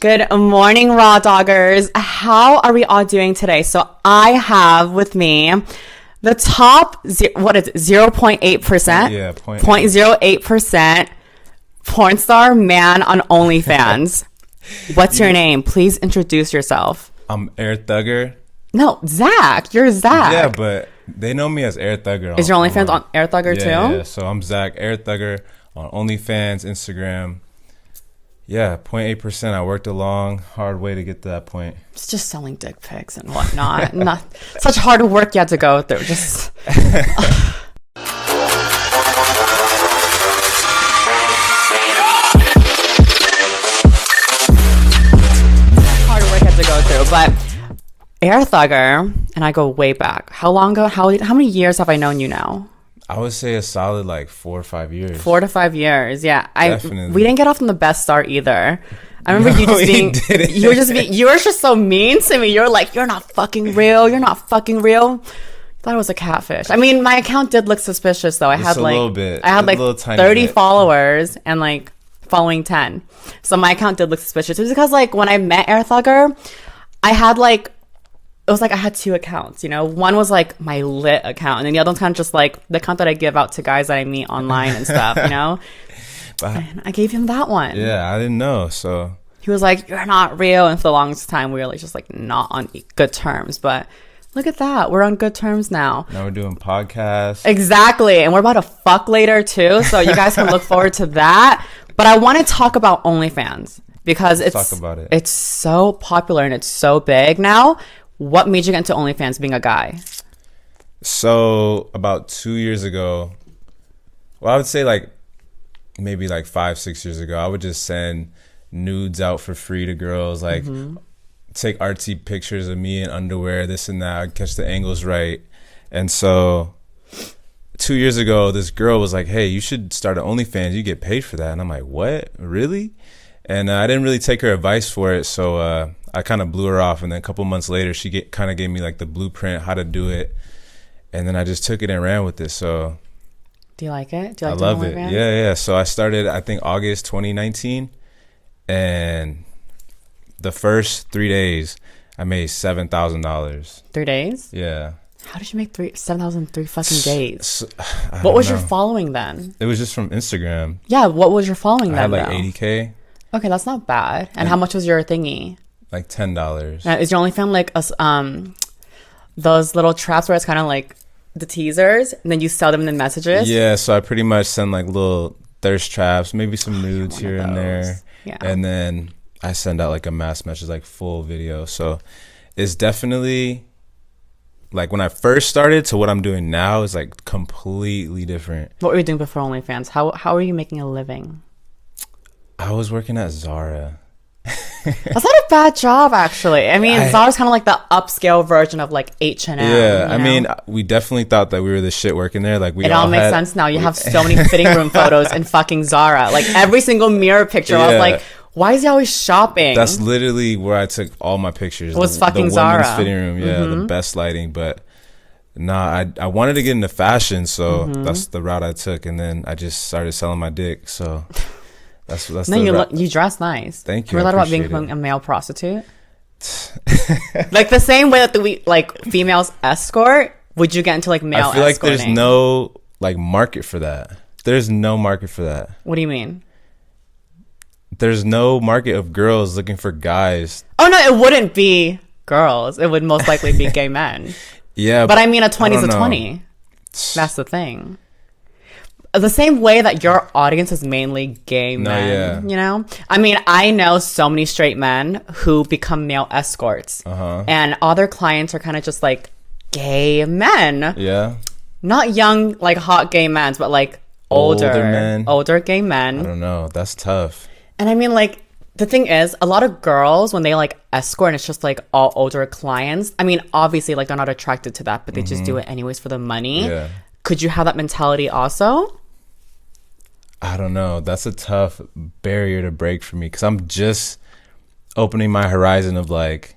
Good morning, raw doggers. How are we all doing today? So I have with me the top, 0.8%? Yeah, 0.08% porn star man on OnlyFans. What's your name? Please introduce yourself. I'm Air Thugger. No, Zack. You're Zack. Yeah, but they know me as Air Thugger. Is your OnlyFans on Air Thugger too? Yeah, so I'm Zack, Air Thugger on OnlyFans, Instagram. Yeah, 0.8%. I worked a long, hard way to get to that point. It's just selling dick pics and whatnot. Not such hard work you had to go through. Just hard work you had to go through. But Air Thugger, and I go way back. How long ago? How many years have I known you now? I would say a solid like 4 or 5 years. 4 to 5 years, yeah. Definitely. We didn't get off on the best start either. I remember you just being, you were just so mean to me. You were like, you're not fucking real. You're not fucking real. I thought it was a catfish. I mean, my account did look suspicious though. I had like 30 followers and like following 10. So my account did look suspicious. It was because like when I met Air Thugger, I had like, it was like I had two accounts, you know? One was like my lit account, and then the other one's kind of just like the account that I give out to guys that I meet online and stuff, you know? And I gave him that one. Yeah, I didn't know, so. He was like, you're not real. And for the longest time, we were like just like not on good terms. But look at that. We're on good terms now. Now we're doing podcasts. Exactly. And we're about to fuck later too. So you guys can look forward to that. But I want to talk about OnlyFans because it's so popular and it's so big now. What made you get into OnlyFans being a guy? So about 2 years ago, well, I would say like maybe like 5-6 years ago, I would just send nudes out for free to girls, like take artsy pictures of me in underwear, this and that. I'd catch the angles right. And so 2 years ago, this girl was like, hey, you should start an OnlyFans. You get paid for that. And I'm like, what? Really? And I didn't really take her advice for it. So I kind of blew her off. And then a couple months later, she kind of gave me like the blueprint, how to do it. And then I just took it and ran with it. So do you like it? Do you like I love it. Yeah. So I started, I think, August 2019. And the first 3 days, I made $7,000. 3 days? Yeah. How did you make $7,000 3 fucking days? What was your following then? It was just from Instagram. Yeah, what was your following then? I had like 80K. Okay, that's not bad. And how much was your thingy? Like $10. Is your OnlyFans like those little traps where it's kind of like the teasers and then you sell them in the messages? Yeah, so I pretty much send like little thirst traps, maybe some nudes here and there. Yeah. And then I send out like a mass message, like full video. So it's definitely like when I first started to what I'm doing now is like completely different. What were you doing before OnlyFans? How are you making a living? I was working at Zara. That's not a bad job, actually. I mean, Zara's kind of like the upscale version of like H&M. Yeah, you know? I mean, we definitely thought that we were the shit working there. Like it all makes sense now. You have so many fitting room photos in fucking Zara. Like every single mirror picture, I was like, why is he always shopping? That's literally where I took all my pictures. It was fucking Zara. The women's fitting room, yeah, the best lighting. But nah, I wanted to get into fashion, so that's the route I took. And then I just started selling my dick, so... That's you dress nice. Thank you. You thought about becoming a male prostitute? Like the same way that we like females escort, would you get into like male escorting? I feel like there's no like market for that. There's no market for that. What do you mean? There's no market of girls looking for guys. Oh no, it wouldn't be girls. It would most likely be gay men. Yeah. But I mean a 20 is a 20. That's the thing. The same way that your audience is mainly gay men, you know? I mean, I know so many straight men who become male escorts. And all their clients are kind of just like gay men. Yeah. Not young, like hot gay men, but like older gay men. I don't know. That's tough. And I mean, like, the thing is, a lot of girls, when they like escort and it's just like all older clients, I mean, obviously, like, they're not attracted to that, but they just do it anyways for the money. Yeah. Could you have that mentality also? I don't know. That's a tough barrier to break for me because I'm just opening my horizon of like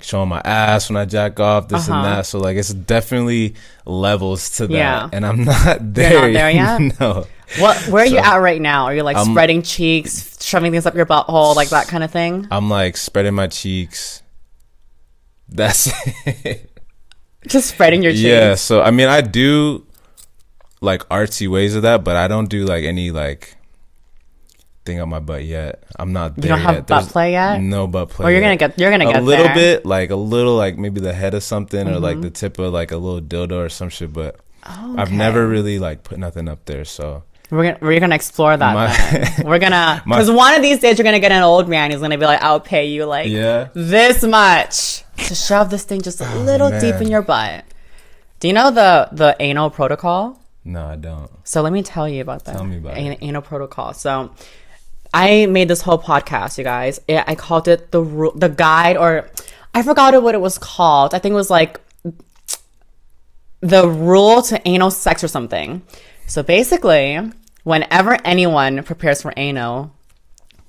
showing my ass when I jack off, this and that. So like it's definitely levels to that, and I'm not there. You're not there yet? No. Where are you at right now? Are you like spreading cheeks, shoving things up your butthole, like that kind of thing? I'm like spreading my cheeks. That's it. Just spreading your cheeks. Yeah, so I mean, I do like artsy ways of that, but I don't do like any like thing on my butt yet. I'm not there. You don't have butt play yet? No butt play. Or you're gonna get a little bit, like a little, like maybe the head of something, or like the tip of like a little dildo or some shit. But I've never really like put nothing up there. So we're gonna explore that. Then. We're gonna, because one of these days you're gonna get an old man who's gonna be like, I'll pay you like this much to shove this thing just a little deep in your butt. Do you know the anal protocol? No, I don't. So let me tell you about that. Tell me about it. Anal protocol. So I made this whole podcast, you guys. I called it the guide, or I forgot what it was called. I think it was like the rule to anal sex or something. So basically, whenever anyone prepares for anal,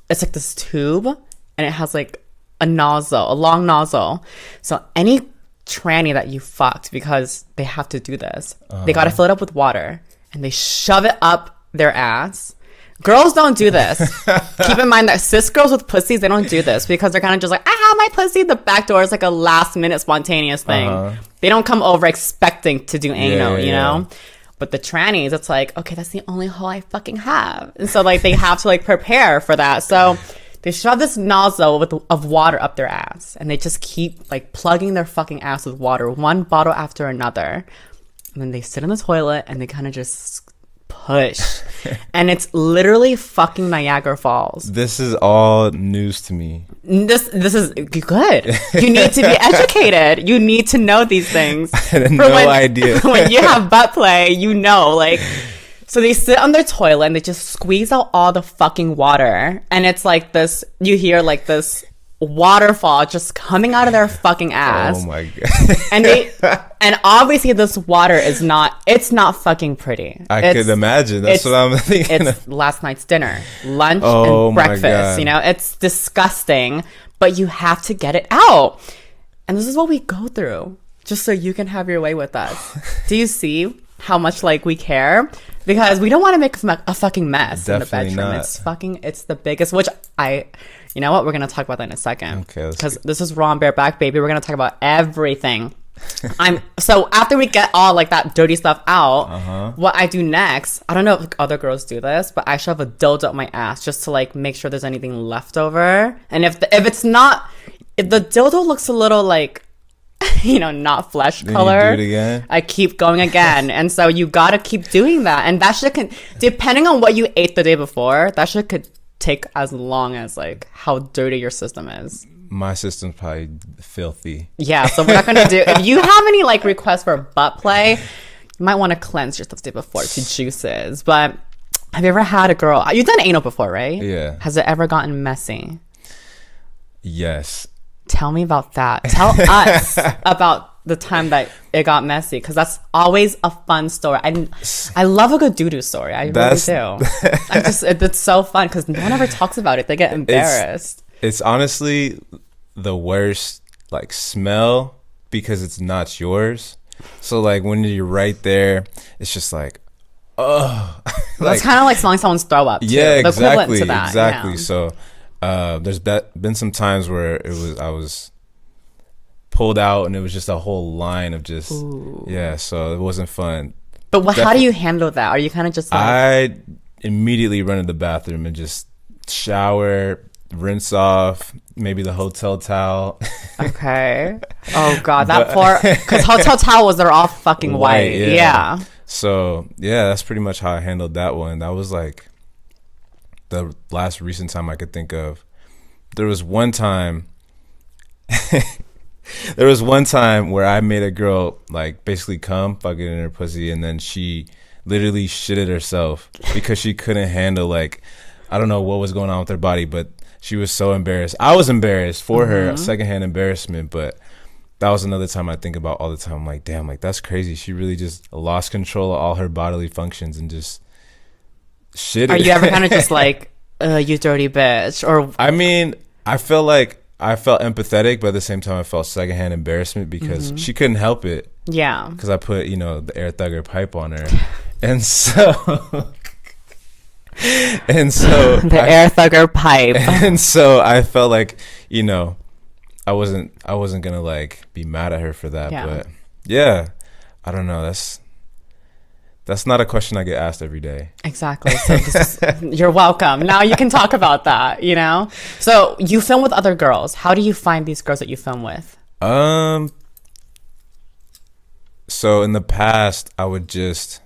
it's like this tube, and it has like a long nozzle. So any tranny that you fucked, because they have to do this, they got to fill it up with water, and they shove it up their ass. Girls don't do this. Keep in mind that cis girls with pussies, they don't do this because they're kind of just like, my pussy. The back door is like a last minute spontaneous thing. They don't come over expecting to do anal, you know? But the trannies, it's like, okay, that's the only hole I fucking have. And so like they have to like prepare for that. So they shove this nozzle of water up their ass, and they just keep like plugging their fucking ass with water, one bottle after another. And then they sit in the toilet and they kind of just push. And it's literally fucking Niagara Falls. This is all news to me. This is good. You need to be educated. You need to know these things. I had no idea. When you have butt play, you know, like. So they sit on their toilet and they just squeeze out all the fucking water. And it's like this, you hear like this waterfall just coming out of their fucking ass. Oh my God. And obviously this water it's not fucking pretty. I could imagine. That's what I'm thinking. It's last night's dinner, lunch, and breakfast. You know, it's disgusting, but you have to get it out. And this is what we go through just so you can have your way with us. Do you see how much like we care? Because we don't want to make a fucking mess Definitely in the bedroom. not. It's the biggest, which you know what? We're going to talk about that in a second. Okay. Because this is Raw and Bareback, baby. We're going to talk about everything. So after we get all like that dirty stuff out, what I do next, I don't know if other girls do this, but I shove a dildo up my ass just to like make sure there's anything left over. And if the dildo looks a little like, you know, not flesh color, you do it again? I keep going again. And so you gotta keep doing that. And that shit depending on what you ate the day before, that shit could take as long as like how dirty your system is. My system's probably filthy. Yeah, so we're not gonna do. If you have any like requests for butt play, you might want to cleanse yourself the day before to juices. But have you ever had a girl? You've done anal before, right? Yeah. Has it ever gotten messy? Yes. Tell me about that. Tell us about the time that it got messy, because that's always a fun story. I love a good doo-doo story. I really do. It's so fun because no one ever talks about it. They get embarrassed. It's honestly the worst like smell because it's not yours. So like when you're right there, it's just like, oh. It's kind of like smelling someone's throw up too. Yeah, the exactly. Equivalent to that, exactly. Yeah. So there's been some times where I was pulled out and it was just a whole line of just so it wasn't fun. But how do you handle that? Are you kind of just like, I immediately run to the bathroom and just shower, rinse off, maybe the hotel towel. Okay. Oh God, because hotel towels are all fucking white. Yeah. So yeah, that's pretty much how I handled that one. That was like the last recent time I could think of. There was one time where I made a girl like basically come fucking in her pussy, and then she literally shitted herself because she couldn't handle, like, I don't know what was going on with her body, but she was so embarrassed. I was embarrassed for her, secondhand embarrassment, but that was another time I think about all the time. I'm like, damn, like that's crazy. She really just lost control of all her bodily functions and just shit. Are you ever kind of just like, you dirty bitch? Or I mean, I felt empathetic, but at the same time I felt secondhand embarrassment because she couldn't help it. Yeah. Because I put, the air thugger pipe on her. And so And so the air thugger pipe. And so I felt like, you know, I wasn't gonna like be mad at her for that. Yeah. But yeah, I don't know. That's not a question I get asked every day. Exactly. So you're welcome. Now you can talk about that, you know? So you film with other girls. How do you find these girls that you film with? So in the past, I would just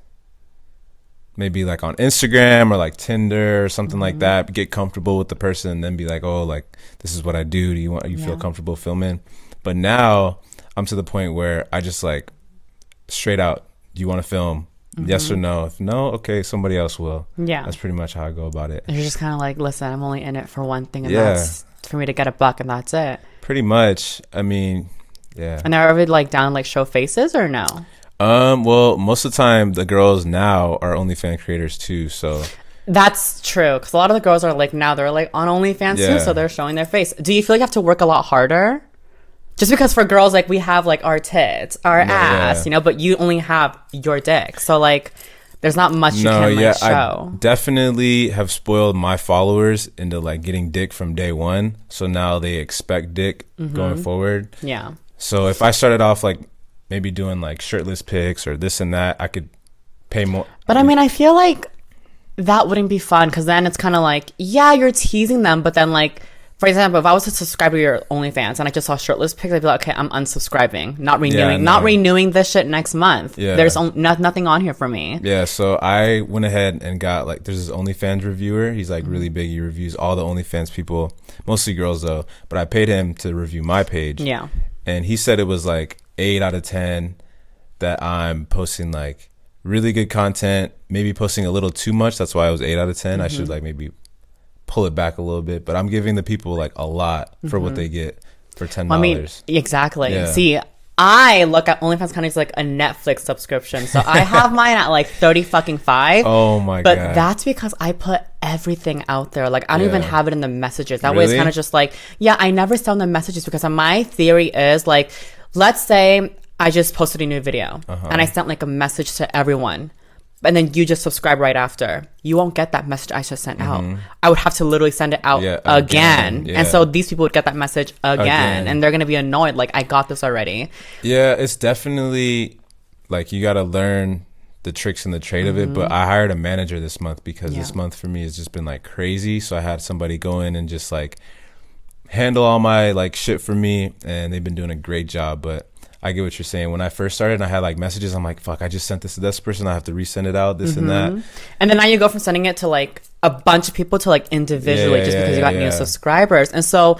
maybe like on Instagram or like Tinder or something like that, get comfortable with the person and then be like, oh, like, this is what I do. Do you feel comfortable filming? But now I'm to the point where I just like straight out, do you want to film? Yes or no? If no, okay, somebody else will. Yeah. That's pretty much how I go about it. You're just kind of like, listen, I'm only in it for one thing, and that's for me to get a buck, and that's it. Pretty much. I mean, yeah. And are we like down like show faces or no? Well, most of the time the girls now are OnlyFans creators too, so that's true, because a lot of the girls are like now they're like on OnlyFans too, so they're showing their face. Do you feel like you have to work a lot harder? Just because for girls, like, we have, like, our tits, our ass, you know, but you only have your dick. So, like, there's not much you can, like, show. I definitely have spoiled my followers into, like, getting dick from day one. So now they expect dick going forward. Yeah. So if I started off, like, maybe doing, like, shirtless pics or this and that, I could pay more. But, I mean, I feel like that wouldn't be fun, because then it's kind of like, yeah, you're teasing them, but then, like, for example, if I was to subscribe to your OnlyFans and I just saw shirtless pics, I'd be like, okay, I'm unsubscribing, not renewing, not renewing this shit next month. Yeah. There's nothing on here for me. Yeah, so I went ahead and got, like, there's this OnlyFans reviewer. He's, like, really big. He reviews all the OnlyFans people, mostly girls, though. But I paid him to review my page. Yeah. And he said it was, like, 8 out of 10 that I'm posting, like, really good content, maybe posting a little too much. That's why I was 8 out of 10. I should, like, maybe pull it back a little bit, but I'm giving the people like a lot for what they get for $10. I mean, exactly. Yeah. See, I look at OnlyFans kind of like a Netflix subscription, so I have mine at like 30 fucking 5. Oh my god! But that's because I put everything out there. Like I don't even have it in the messages. That way, it's kind of just like, yeah, I never send the messages because my theory is like, let's say I just posted a new video and I sent like a message to everyone. And then you just subscribe right after. You won't get that message I just sent out. I would have to literally send it out again. Yeah. And so these people would get that message again. And they're going to be annoyed. Like, I got this already. Yeah, it's definitely, like, you got to learn the tricks and the trade of it. But I hired a manager this month because this month for me has just been, like, crazy. So I had somebody go in and just, like, handle all my, like, shit for me. And they've been doing a great job. But I get what you're saying. When I first started and I had like messages, I'm like, fuck, I just sent this to this person. I have to resend it out, this and that. And then now you go from sending it to like a bunch of people to like individually just because you got new subscribers. And so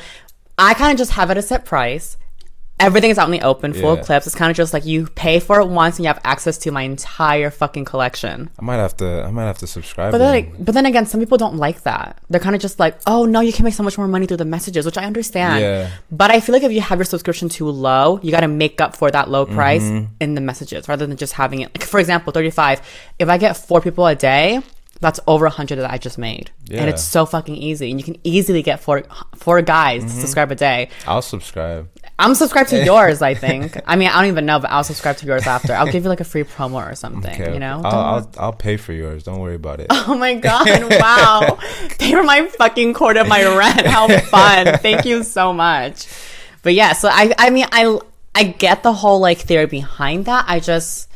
I kind of just have it a set price. Everything is out in the open, full of clips. It's kind of just like you pay for it once and you have access to my entire fucking collection. I might have to subscribe. But then again, some people don't like that. They're kind of just like, oh no, you can make so much more money through the messages, which I understand. Yeah. But I feel like if you have your subscription too low, you got to make up for that low price in the messages rather than just having it. Like, for example, 35. If I get 4 people a day, that's over 100 that I just made. Yeah. And it's so fucking easy. And you can easily get four guys to subscribe a day. I'll subscribe. I'm subscribed to yours, I think. I mean, I don't even know, but I'll subscribe to yours after. I'll give you like a free promo or something, you know? I'll pay for yours. Don't worry about it. Oh my God. Wow. Pay for my fucking quarter of my rent. How fun. Thank you so much. But yeah, so I mean, I get the whole like theory behind that. I just,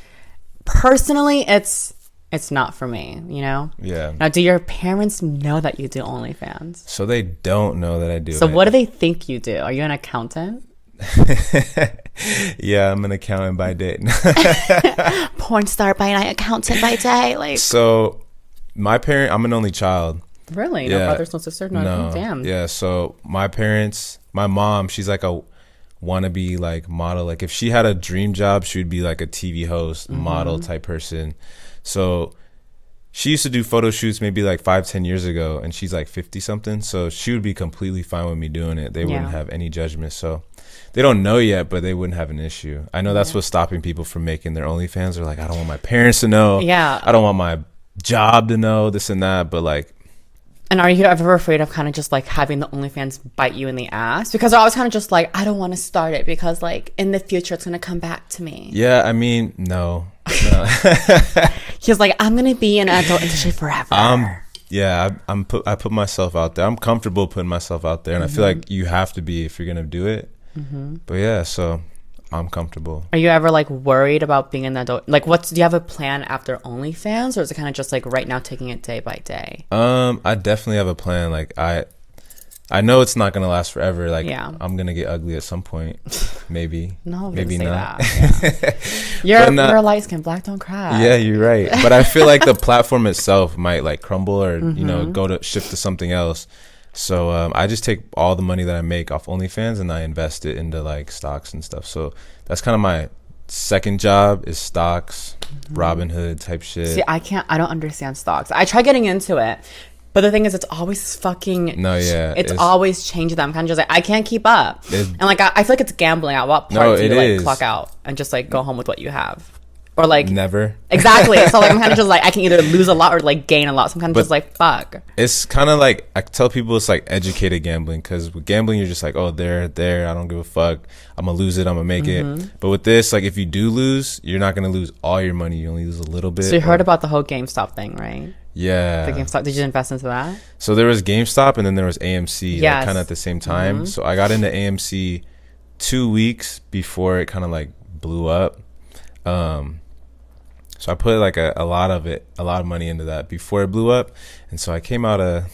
personally, it's not for me, you know? Yeah. Now, do your parents know that you do OnlyFans? So they don't know that I do. So what do they think you do? Are you an accountant? Yeah, I'm an accountant by day. Porn star by night, accountant by day. Like, so my parent, I'm an only child. Really? No brothers, no sisters? No. Damn. Yeah, so my parents, my mom, she's like a wannabe like model. Like if she had a dream job, she would be like a TV host, model type person. So she used to do photo shoots maybe like 5-10 years ago, and she's like 50 something. So she would be completely fine with me doing it. They wouldn't have any judgment. So they don't know yet, but they wouldn't have an issue. I know that's what's stopping people from making their OnlyFans. They're like, I don't want my parents to know. Yeah. I don't want my job to know, this and that. But like, and are you ever afraid of kind of just like having the OnlyFans bite you in the ass? Because I was kind of just like, I don't want to start it because like in the future it's going to come back to me. Yeah, I mean, no. He was like, I'm going to be in adult industry forever. I put myself out there. I'm comfortable putting myself out there, and I feel like you have to be if you're gonna do it. But yeah, so I'm comfortable. Are you ever like worried about being an adult? Like, do you have a plan after OnlyFans, or is it kind of just like right now taking it day by day? I definitely have a plan. Like I know it's not gonna last forever. Like I'm gonna get ugly at some point, maybe. No, maybe not. You're light skin, black don't cry. Yeah, you're right. But I feel like the platform itself might like crumble or you know go to shift to something else. So I just take all the money that I make off OnlyFans and I invest it into like stocks and stuff. So that's kind of my second job is stocks, Robinhood type shit. See, I don't understand stocks. I try getting into it, but the thing is, it's always fucking. No, yeah, it's always changing. I'm kind of just like I can't keep up, and like I feel like it's gambling. At what part do you like clock out and just like go home with what you have? Or like never. Exactly. So like I'm kind of just like I can either lose a lot or like gain a lot. So I'm kind of just like fuck. It's kind of like I tell people it's like educated gambling, because with gambling you're just like, oh, there, I don't give a fuck. I'm gonna lose it. I'm gonna make it. But with this, like if you do lose, you're not gonna lose all your money. You only lose a little bit. So you heard about the whole GameStop thing, right? Yeah. The GameStop. Did you invest into that? So there was GameStop and then there was AMC. Like, kind of at the same time. So I got into AMC 2 weeks before it kind of like blew up. So I put like a lot of money into that before it blew up, and so I came out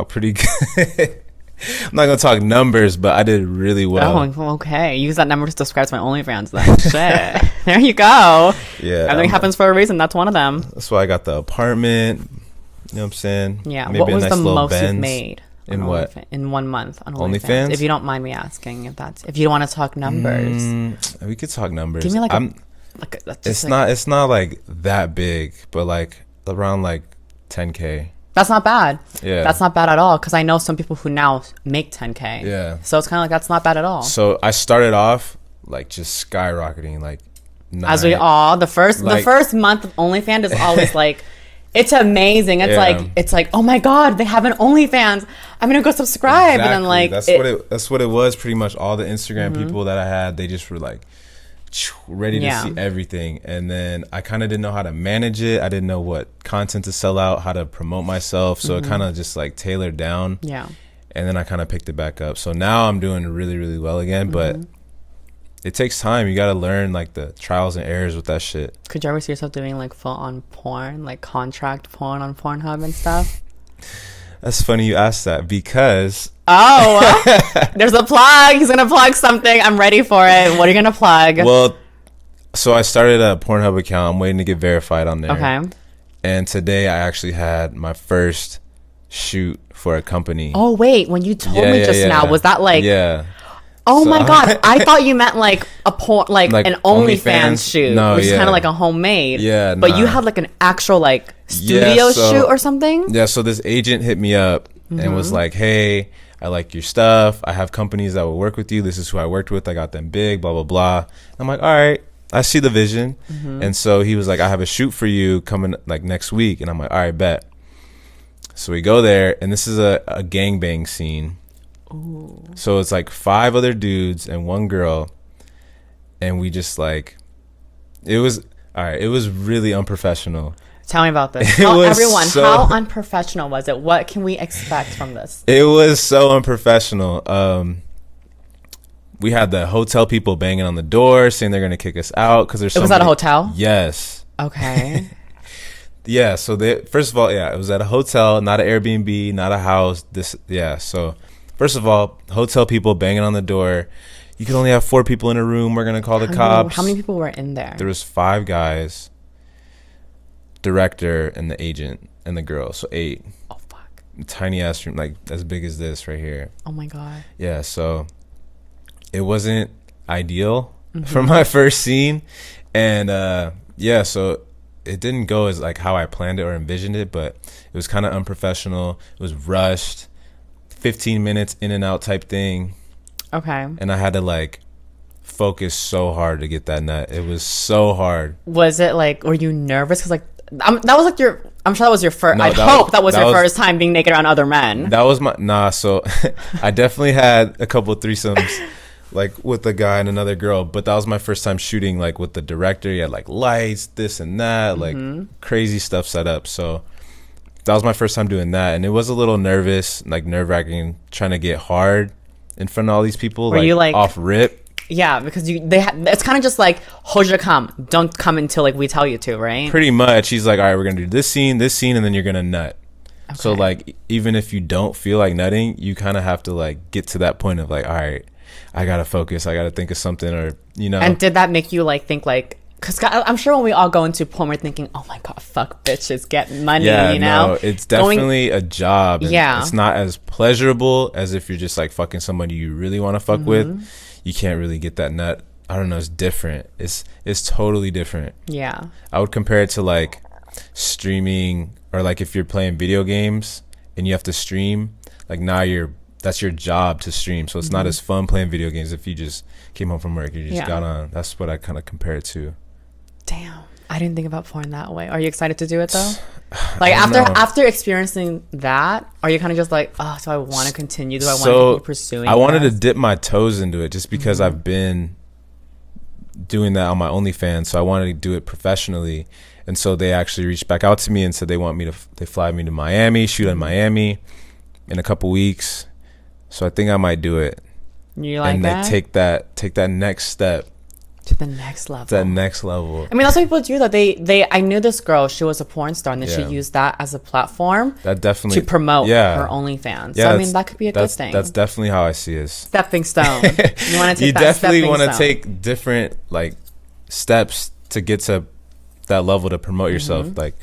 pretty good. I'm not gonna talk numbers, but I did really well. Oh, okay. Use that number to describe my OnlyFans then. Shit. There you go. Yeah. Everything happens for a reason. That's one of them. That's why I got the apartment. You know what I'm saying? Yeah. Maybe what was the most you've made? In what? In 1 month on OnlyFans? If you don't mind me asking, if you don't want to talk numbers. We could talk numbers. Give me like it's not like that big, but like around like 10K. That's not bad. Yeah, that's not bad at all, because I know some people who now make 10K. Yeah, so it's kind of like that's not bad at all. So I started off like just skyrocketing, like as we all the first month of OnlyFans is always like it's amazing. It's like oh my god, they have an OnlyFans. I'm gonna go subscribe. Exactly. And then like that's what it was pretty much. All the Instagram people that I had, they just were like ready to see everything, and then I kind of didn't know how to manage it. I didn't know what content to sell out, how to promote myself, so it kind of just like tailored down. Yeah. And then I kind of picked it back up, so now I'm doing really, really well again. But it takes time. You got to learn like the trials and errors with that shit. Could you ever see yourself doing like full on porn, like contract porn on Pornhub and stuff? That's funny you asked that, because there's a plug. He's gonna plug something. I'm ready for it. What are you gonna plug? Well, so I started a Pornhub account. I'm waiting to get verified on there. Okay. And today I actually had my first shoot for a company. Oh wait, when you told me just now, was that like? Yeah. Oh my god! I thought you meant like a porn, like an OnlyFans shoot, which is kind of like a homemade. Yeah. But you had like an actual like studio shoot or something. Yeah. So this agent hit me up and was like, "Hey, I like your stuff. I have companies that will work with you. This is who I worked with. I got them big. Blah blah blah." I'm like, "All right, I see the vision." And so he was like, "I have a shoot for you coming like next week." And I'm like, "All right, bet." So we go there, and this is a gangbang scene. Ooh. So it's like 5 other dudes and 1 girl, and we just like, it was really unprofessional. Tell me about this. How unprofessional was it? What can we expect from this? It was so unprofessional. We had the hotel people banging on the door saying they're gonna kick us out because there's. It was at a hotel? Yes. Okay. Yeah. So first of all, it was at a hotel, not an Airbnb, not a house. So first of all, hotel people banging on the door. You can only have 4 people in a room. We're gonna call the cops. How many people were in there? There was 5 guys, director, and the agent, and the girl. So 8. Oh fuck. Tiny ass room, like as big as this right here. Oh my god. Yeah. So it wasn't ideal for my first scene, and so it didn't go as like how I planned it or envisioned it, but it was kind of unprofessional. It was rushed. 15 minutes in and out type thing. Okay. And I had to like focus so hard to get that nut. It was so hard. Was it like, were you nervous? Because like, that was like I'm sure that was your first, I hope that was your first time being naked around other men. That was so I definitely had a couple of threesomes like with a guy and another girl, but that was my first time shooting like with the director. He had like lights, this and that, like crazy stuff set up. So that was my first time doing that, and it was a little nerve-wracking, trying to get hard in front of all these people. Were you off rip? Yeah, because it's kind of just like, hold your cum. Don't come until like we tell you to, right? Pretty much. He's like, all right, we're gonna do this scene, and then you're gonna nut. Okay. So like, even if you don't feel like nutting, you kind of have to like get to that point of like, all right, I gotta focus, I gotta think of something, or you know. And did that make you like think like? Because I'm sure when we all go into porn, we're thinking, oh my God, fuck bitches, get money, yeah, you know? No, it's definitely a job. Yeah. It's not as pleasurable as if you're just like fucking somebody you really want to fuck with. You can't really get that nut. I don't know. It's different. It's totally different. Yeah. I would compare it to like streaming, or like if you're playing video games and you have to stream, like now that's your job to stream. So it's not as fun playing video games if you just came home from work, you just got on. That's what I kind of compare it to. Damn, I didn't think about porn that way. Are you excited to do it though? Like after experiencing that, are you kind of just like, oh, so I want to continue? Do I want to keep pursuing? I wanted to dip my toes into it just because I've been doing that on my OnlyFans, so I wanted to do it professionally. And so they actually reached back out to me and said they fly me to Miami, shoot in Miami in a couple weeks. So I think I might do it. You like and that? Take that next step. To the next level. That next level. I mean, that's what people do though. I knew this girl, she was a porn star, and then she used that as a platform that definitely to promote her OnlyFans. So I mean, that could be a good thing. That's definitely how I see it. Stepping stone. You want to take you that definitely want to stone. take different like steps to get to that level to promote yourself. Like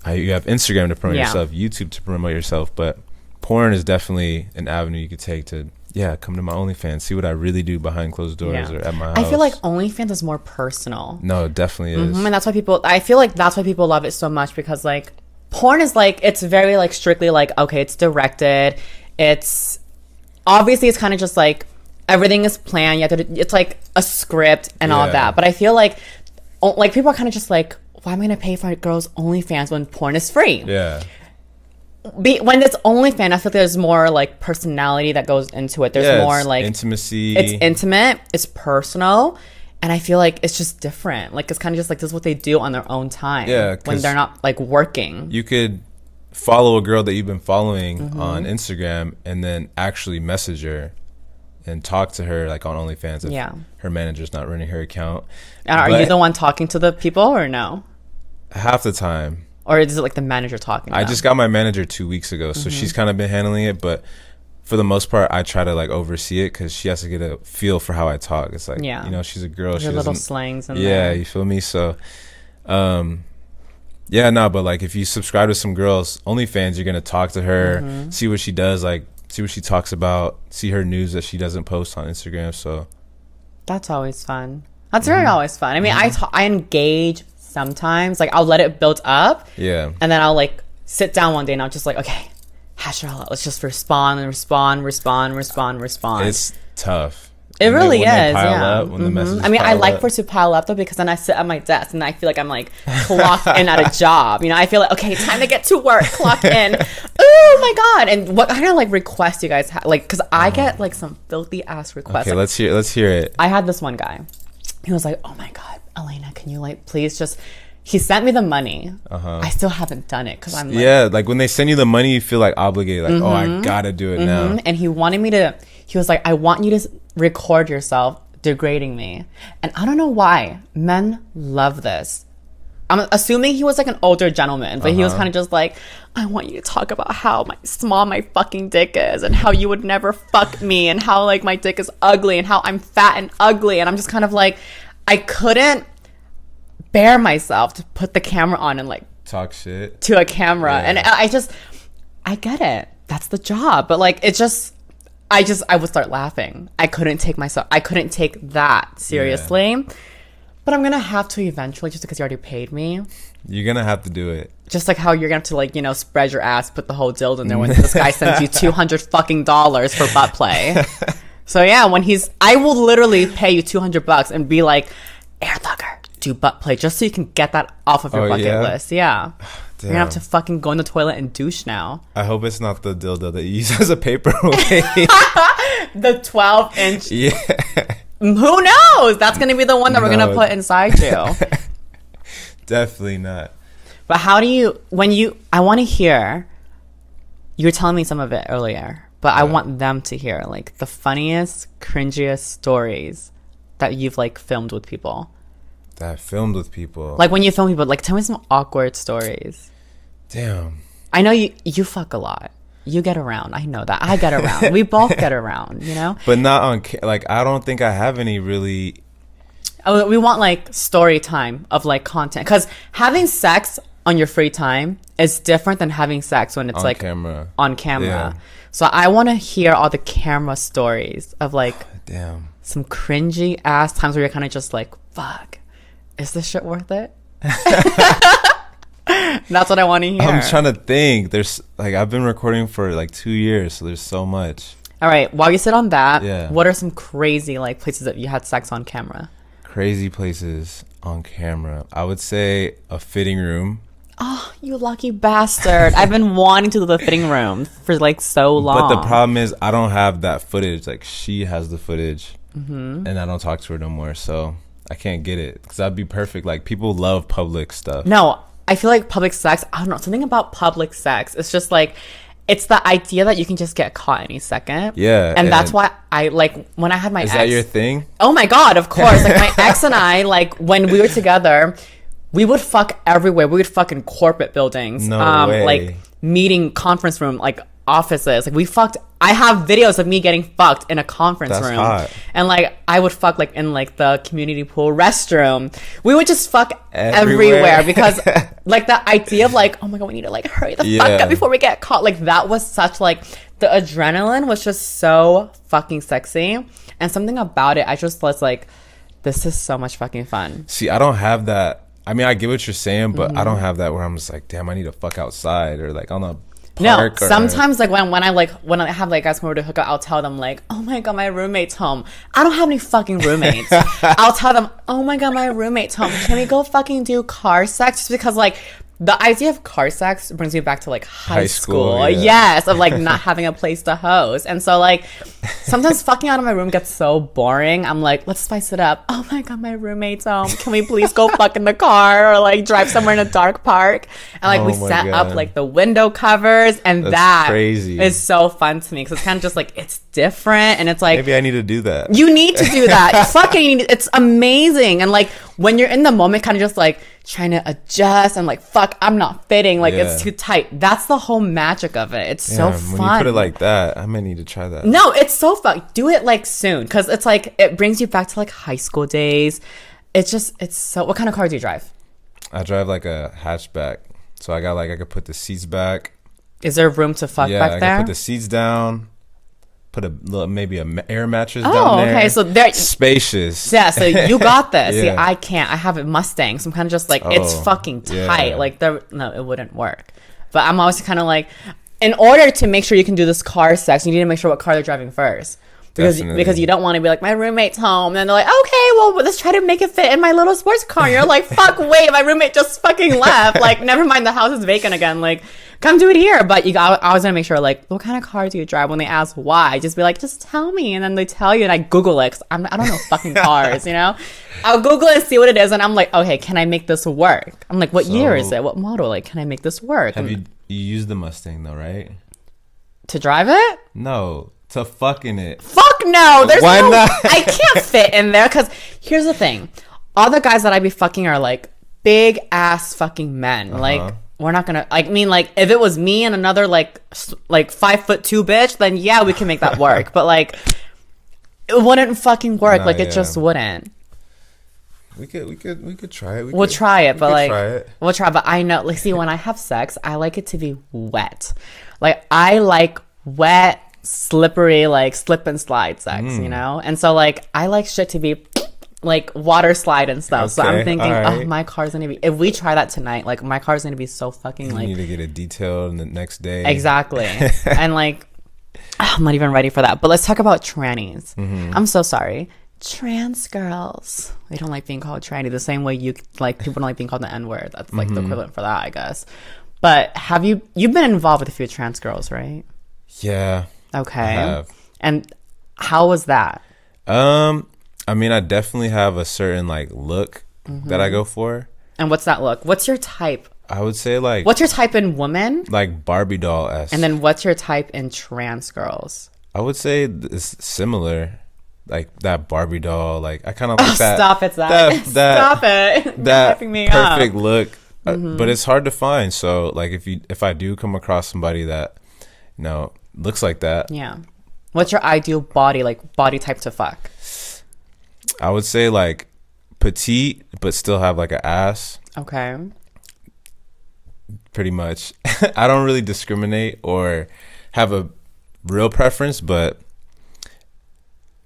you have Instagram to promote yourself, YouTube to promote yourself, but porn is definitely an avenue you could take to come to my OnlyFans, see what I really do behind closed doors or at my house. I feel like OnlyFans is more personal. No, it definitely is. And that's why I feel like that's why people love it so much, because like porn is like, it's very like strictly like, okay, it's directed. It's obviously it's kind of just like everything is planned. It's like a script and all of that. But I feel like people are kind of just like, why am I going to pay for a girl's OnlyFans when porn is free? Yeah. When it's OnlyFans, I feel like there's more like personality that goes into it. There's more like intimacy. It's intimate. It's personal, and I feel like it's just different. Like it's kind of just like this is what they do on their own time. Yeah, when they're not like working. You could follow a girl that you've been following on Instagram and then actually message her and talk to her like on OnlyFans if her manager's not running her account. And are you the one talking to the people or no? Half the time. Or is it like the manager talking? I just got my manager 2 weeks ago, so she's kind of been handling it. But for the most part, I try to like oversee it because she has to get a feel for how I talk. It's like, you know, she's a girl. She little slangs. You feel me? So, but like if you subscribe to some girls OnlyFans, you're gonna talk to her, see what she does, like see what she talks about, see her news that she doesn't post on Instagram. So that's always fun. That's very always fun. I mean, I engage. Sometimes like I'll let it build up and then I'll like sit down one day and I'll just like, okay, hash it all out, let's just respond. It's tough. It really is. Up, when the messages I mean, I like up. for it to pile up though, because then I sit at my desk and I feel like I'm like clocked in at a job, you know. I feel like, okay, time to get to work, clock in. Oh my God. And what kind of like requests you guys have, like, because I get like some filthy ass requests. Okay, like, let's hear it. I had this one guy, he was like, oh my God, Elena, can you like please just, he sent me the money. I still haven't done it because I'm like, like when they send you the money, you feel like obligated, like, oh, I gotta do it now. And he wanted me to, he was like, I want you to record yourself degrading me. And I don't know why men love this. I'm assuming he was like an older gentleman, but he was kind of just like, I want you to talk about how small my fucking dick is and how you would never fuck me and how like my dick is ugly and how I'm fat and ugly. And I'm just kind of like, I couldn't bear myself to put the camera on and like talk shit to a camera. And I get it. That's the job. But like, I would start laughing. I couldn't take that seriously. But I'm gonna have to eventually, just because you already paid me. You're gonna have to do it. Just like how you're gonna have to, like, you know, spread your ass, put the whole dildo in there when this guy sends you $200 fucking for butt play. So yeah, I will literally pay you $200 and be like, air thugger, do butt play, just so you can get that off of your bucket list. Yeah. You're gonna have to fucking go in the toilet and douche now. I hope it's not the dildo that you use as a paperweight. The 12-inch. Yeah. Who knows? That's gonna be the one that we're gonna put inside you. Definitely not. But how do you, I want to hear, you were telling me some of it earlier, but I want them to hear like the funniest, cringiest stories that you've like filmed with people. That I filmed with people. Like when you film people, like tell me some awkward stories. Damn. I know you fuck a lot. You get around. I know that. I get around. We both get around, you know? But not on, like, I don't think I have any really. Oh, we want like story time of like content. Because having sex on your free time is different than having sex when it's on like camera. On camera. Yeah. So I want to hear all the camera stories of like Damn. Some cringy ass times where you're kind of just like, fuck, is this shit worth it? That's what I want to hear. I'm trying to think. There's like, I've been recording for like 2 years, so there's so much. All right, while you sit on that, what are some crazy like places that you had sex on camera? Crazy places on camera. I would say a fitting room. Oh, you lucky bastard. I've been wanting to do the fitting room for like so long. But the problem is I don't have that footage. Like, she has the footage, and I don't talk to her no more, so I can't get it. Because that'd be perfect. Like, people love public stuff. No, I feel like public sex, I don't know, something about public sex. It's just like, it's the idea that you can just get caught any second. Yeah. And that's why I, like, when I had my ex. Is that your thing? Oh my God, of course. Like, my ex and I, like, when we were together, we would fuck everywhere. We would fuck in corporate buildings. No way. Like, meeting conference room, like, offices. Like, we fucked. I have videos of me getting fucked in a conference room. Hot. And like I would fuck like in like the community pool restroom. We would just fuck everywhere because like the idea of like, oh my God, we need to like hurry the fuck up before we get caught. Like that was such like, the adrenaline was just so fucking sexy. And something about it, I just was like, this is so much fucking fun. See, I don't have that. I mean, I get what you're saying, but I don't have that where I'm just like, damn, I need to fuck outside or like on a no, sometimes like when I have like guys come over to hook up, I'll tell them like, oh my God, my roommate's home. I don't have any fucking roommates. I'll tell them, oh my God, my roommate's home. Can we go fucking do car sex? Just because like the idea of car sex brings me back to like high school. Yes, of like not having a place to host. And so like sometimes fucking out of my room gets so boring. I'm like, let's spice it up. Oh my God, my roommate's home. Can we please go fuck in the car or like drive somewhere in a dark park? And like we set up like the window covers, and that's crazy. Is so fun to me because it's kind of just like it's different, and it's like maybe I need to do that. You need to do that. Fucking, it's amazing. And like when you're in the moment, kind of just like trying to adjust and like fuck, I'm not fitting, like it's too tight. That's the whole magic of it. It's so fun. When you put it like that, I might need to try that. No, it's so fun. Do it like soon, because it's like it brings you back to like high school days. It's so. What kind of car do you drive? I drive like a hatchback, so I got like I could put the seats back. Is there room to fuck back there? Yeah, I can put the seats down. Put a little, maybe a air mattress down there. Okay, so there, spacious. Yeah, so you got this. See, I can't. I have a Mustang, so I'm kind of just like it's fucking tight. Like no, it wouldn't work. But I'm always kind of like, in order to make sure you can do this car sex, you need to make sure what car they're driving first. Because you don't want to be like, my roommate's home, and they're like, okay, well, let's try to make it fit in my little sports car. And you're like, fuck, wait, my roommate just fucking left. Like, never mind, the house is vacant again. Like, come do it here. But I was gonna make sure, like, what kind of car do you drive? When they ask why, just be like, just tell me. And then they tell you, and I Google it, 'cause I don't know fucking cars, you know? I'll Google it and see what it is, and I'm like, okay, can I make this work? I'm like, what year is it? What model? Like, can I make this work? Have you used the Mustang though, right? To drive it? No. To fucking it. Fuck no. Why not? I can't fit in there, because here's the thing. All the guys that I be fucking are like big ass fucking men. Like, we're not gonna, I mean, like, if it was me and another like 5'2" bitch, then yeah, we can make that work. But like, it wouldn't fucking work. It just wouldn't. We could try it. We'll try it, but we'll try. But I know, like, see, when I have sex, I like it to be wet. Like, I like wet, slippery, like slip and slide sex, you know? And so like I like shit to be like water slide and stuff. So I'm thinking, oh, my car's gonna be, if we try that tonight, like my car's gonna be so fucking like, you need to get it detailed the next day. Exactly. And like I'm not even ready for that. But let's talk about trannies. I'm so sorry, trans girls, they don't like being called tranny the same way you like people don't like being called the N-word. That's like the equivalent for that, I guess. But you've been involved with a few trans girls, right? Yeah. Okay. I have. And how was that? I mean, I definitely have a certain like look that I go for. And what's that look? What's your type I would say like. What's your type in women? Like Barbie doll-esque. And then what's your type in trans girls? I would say it's similar. Like that Barbie doll. Like I kind of like that. Stop it, Zack. Stop it. That me perfect up. look. But it's hard to find. So like if I do come across somebody that, looks like that. Yeah. What's your ideal body type to fuck? I would say like petite, but still have like an ass. Okay. Pretty much. I don't really discriminate or have a real preference, but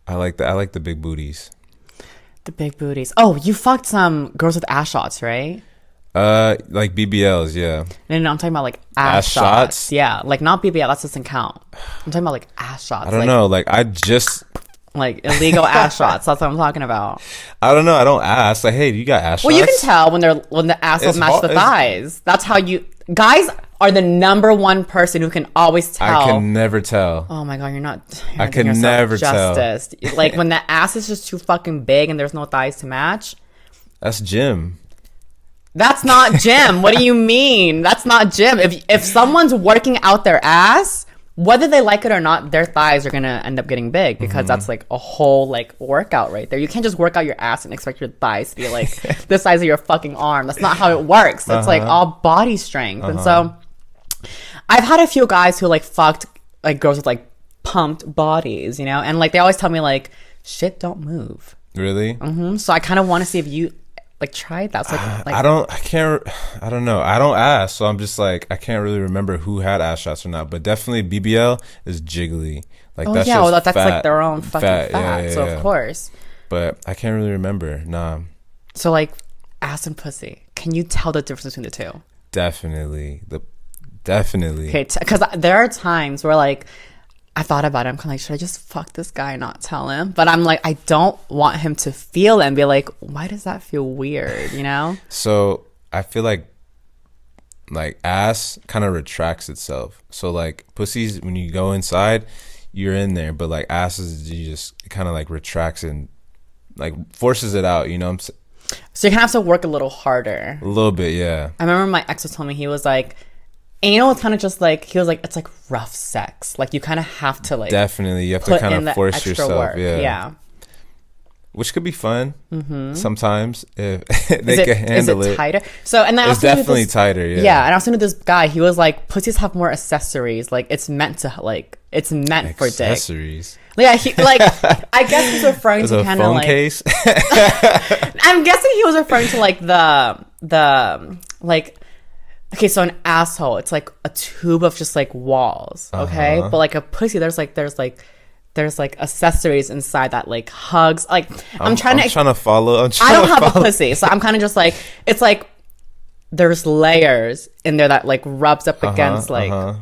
I like the big booties. The big booties. Oh, you fucked some girls with ass shots, right? Like BBLs, yeah. No, I'm talking about like ass shots. Yeah, like not BBL. That doesn't count. I'm talking about like ass shots. I don't know. Like I just like illegal ass shots. That's what I'm talking about. I don't know. I don't ask. Like, hey, do you got ass shots? Well, you can tell when the ass will match the thighs. That's how guys are the number one person who can always tell. I can never tell. Oh my god, you're I can never justice. Tell. Like when the ass is just too fucking big and there's no thighs to match. That's gym. That's not gym. What do you mean? That's not gym. If someone's working out their ass, whether they like it or not, their thighs are gonna end up getting big because that's like a whole like workout right there. You can't just work out your ass and expect your thighs to be like the size of your fucking arm. That's not how it works. It's like all body strength. And so I've had a few guys who like fucked like girls with like pumped bodies, and like they always tell me like shit don't move. Really? So I kind of want to see if you like tried that. So like I don't know. I don't ask, so I'm just like I can't really remember who had ass shots or not. But definitely BBL is jiggly. Like that's just that's fat, like their own fucking fat. Yeah, so of course. But I can't really remember. Nah. So like ass and pussy. Can you tell the difference between the two? Definitely. Okay, because there are times where like I thought about it. I'm kind of like, should I just fuck this guy and not tell him? But I'm like, I don't want him to feel it and be like, why does that feel weird? So I feel like ass kind of retracts itself. So like pussies, when you go inside, you're in there. But like asses, you just kind of like retracts and like forces it out. So you're gonna have to work a little harder. A little bit, yeah. I remember my ex was telling me, he was like, anal is kind of just like, he was like, it's like rough sex. Like you kind of have to like definitely you have to kind of force yourself work. Yeah, which could be fun sometimes if they can handle it. Is it tighter? So and then it's definitely tighter. Yeah, and I also knew this guy. He was like, pussies have more accessories. Like it's meant for dick. Accessories. Yeah, he like I guess he's referring to kind of like case. I'm guessing he was referring to like the like. Okay, so an asshole, it's like a tube of just like walls, okay? But like a pussy, there's like accessories inside that like hugs. Like I'm trying to follow. I don't have a pussy, so I'm kind of just like, it's like there's layers in there that like rubs up against like.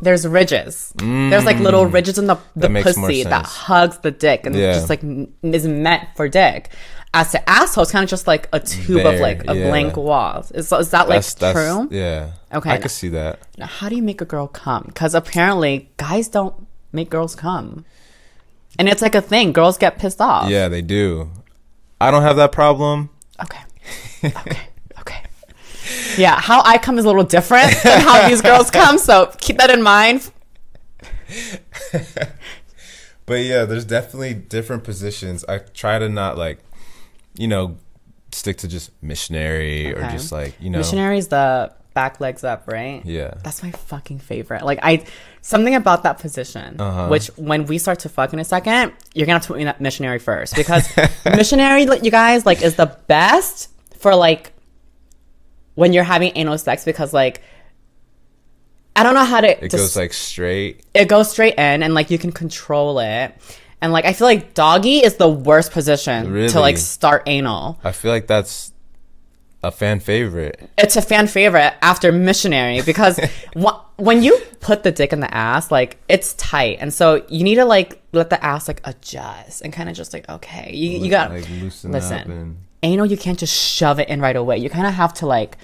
There's ridges. There's like little ridges in the pussy that hugs the dick and just like is meant for dick. As to asshole, it's kind of just like a tube of like a blank wall. Is that like true? Yeah. Okay. I could see that. Now, how do you make a girl come? Because apparently guys don't make girls come. And it's like a thing. Girls get pissed off. Yeah, they do. I don't have that problem. Okay. Yeah, how I come is a little different than how these girls come. So keep that in mind. But yeah, there's definitely different positions. I try to not like, stick to just missionary or just like, Missionary is the back legs up, right? Yeah. That's my fucking favorite. Like something about that position, which when we start to fuck in a second, you're going to have to put me in that missionary first because missionary, you guys, like is the best for like when you're having anal sex because like, I don't know how to. It goes like straight. It goes straight in and like you can control it. And like I feel like doggy is the worst position to like start anal. I feel like that's a fan favorite. It's a fan favorite after missionary because when you put the dick in the ass, like it's tight, and so you need to like let the ass like adjust and kind of just like okay, you got like loosen up and anal. You can't just shove it in right away. You kind of have to like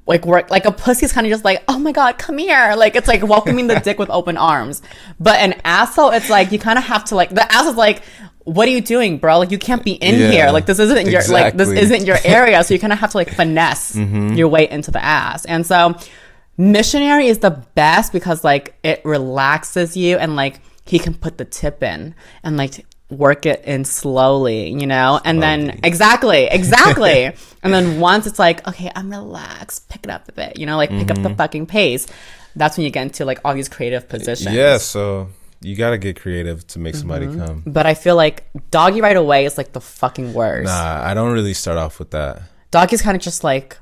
work like a pussy's kind of just like, oh my god, come here, like it's like welcoming the dick with open arms. But an asshole, it's like you kind of have to like the ass is like what are you doing, bro? Like, you can't be in here. Like, this isn't your this isn't your area. So you kind of have to like finesse your way into the ass. And so missionary is the best because like it relaxes you, and like he can put the tip in and like work it in slowly, you know? And then exactly. And then once it's like, okay, I'm relaxed, pick it up a bit, you know, like pick up the fucking pace. That's when you get into like all these creative positions. Yeah, so you gotta get creative to make somebody come. But I feel like doggy right away is like the fucking worst. Nah, I don't really start off with that. Doggy's kind of just like,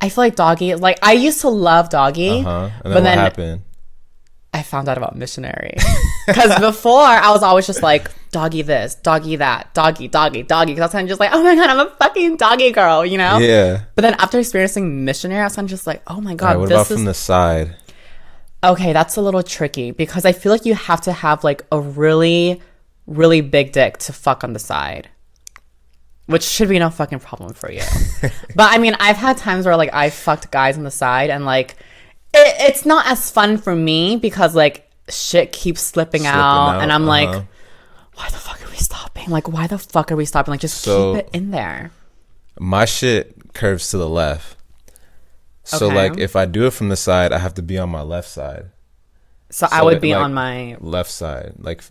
I feel like doggy, like I used to love doggy. And then but what then happened? I found out about missionary. Because before I was always just like, doggy this, doggy that, doggy. Because I was kind of just like, oh my God, I'm a fucking doggy girl, you know? Yeah. But then after experiencing missionary, I was kind of just like, oh my God. All right, what about from the side? Okay, that's a little tricky because I feel like you have to have like a really, really big dick to fuck on the side, which should be no fucking problem for you. But I mean, I've had times where like I fucked guys on the side and like it's not as fun for me because like shit keeps slipping out and I'm like, why the fuck are we stopping? Like, why the fuck are we stopping? Like, just keep it in there. My shit curves to the left. So, like, if I do it from the side, I have to be on my left side. So I would be like, on my... left side. Like...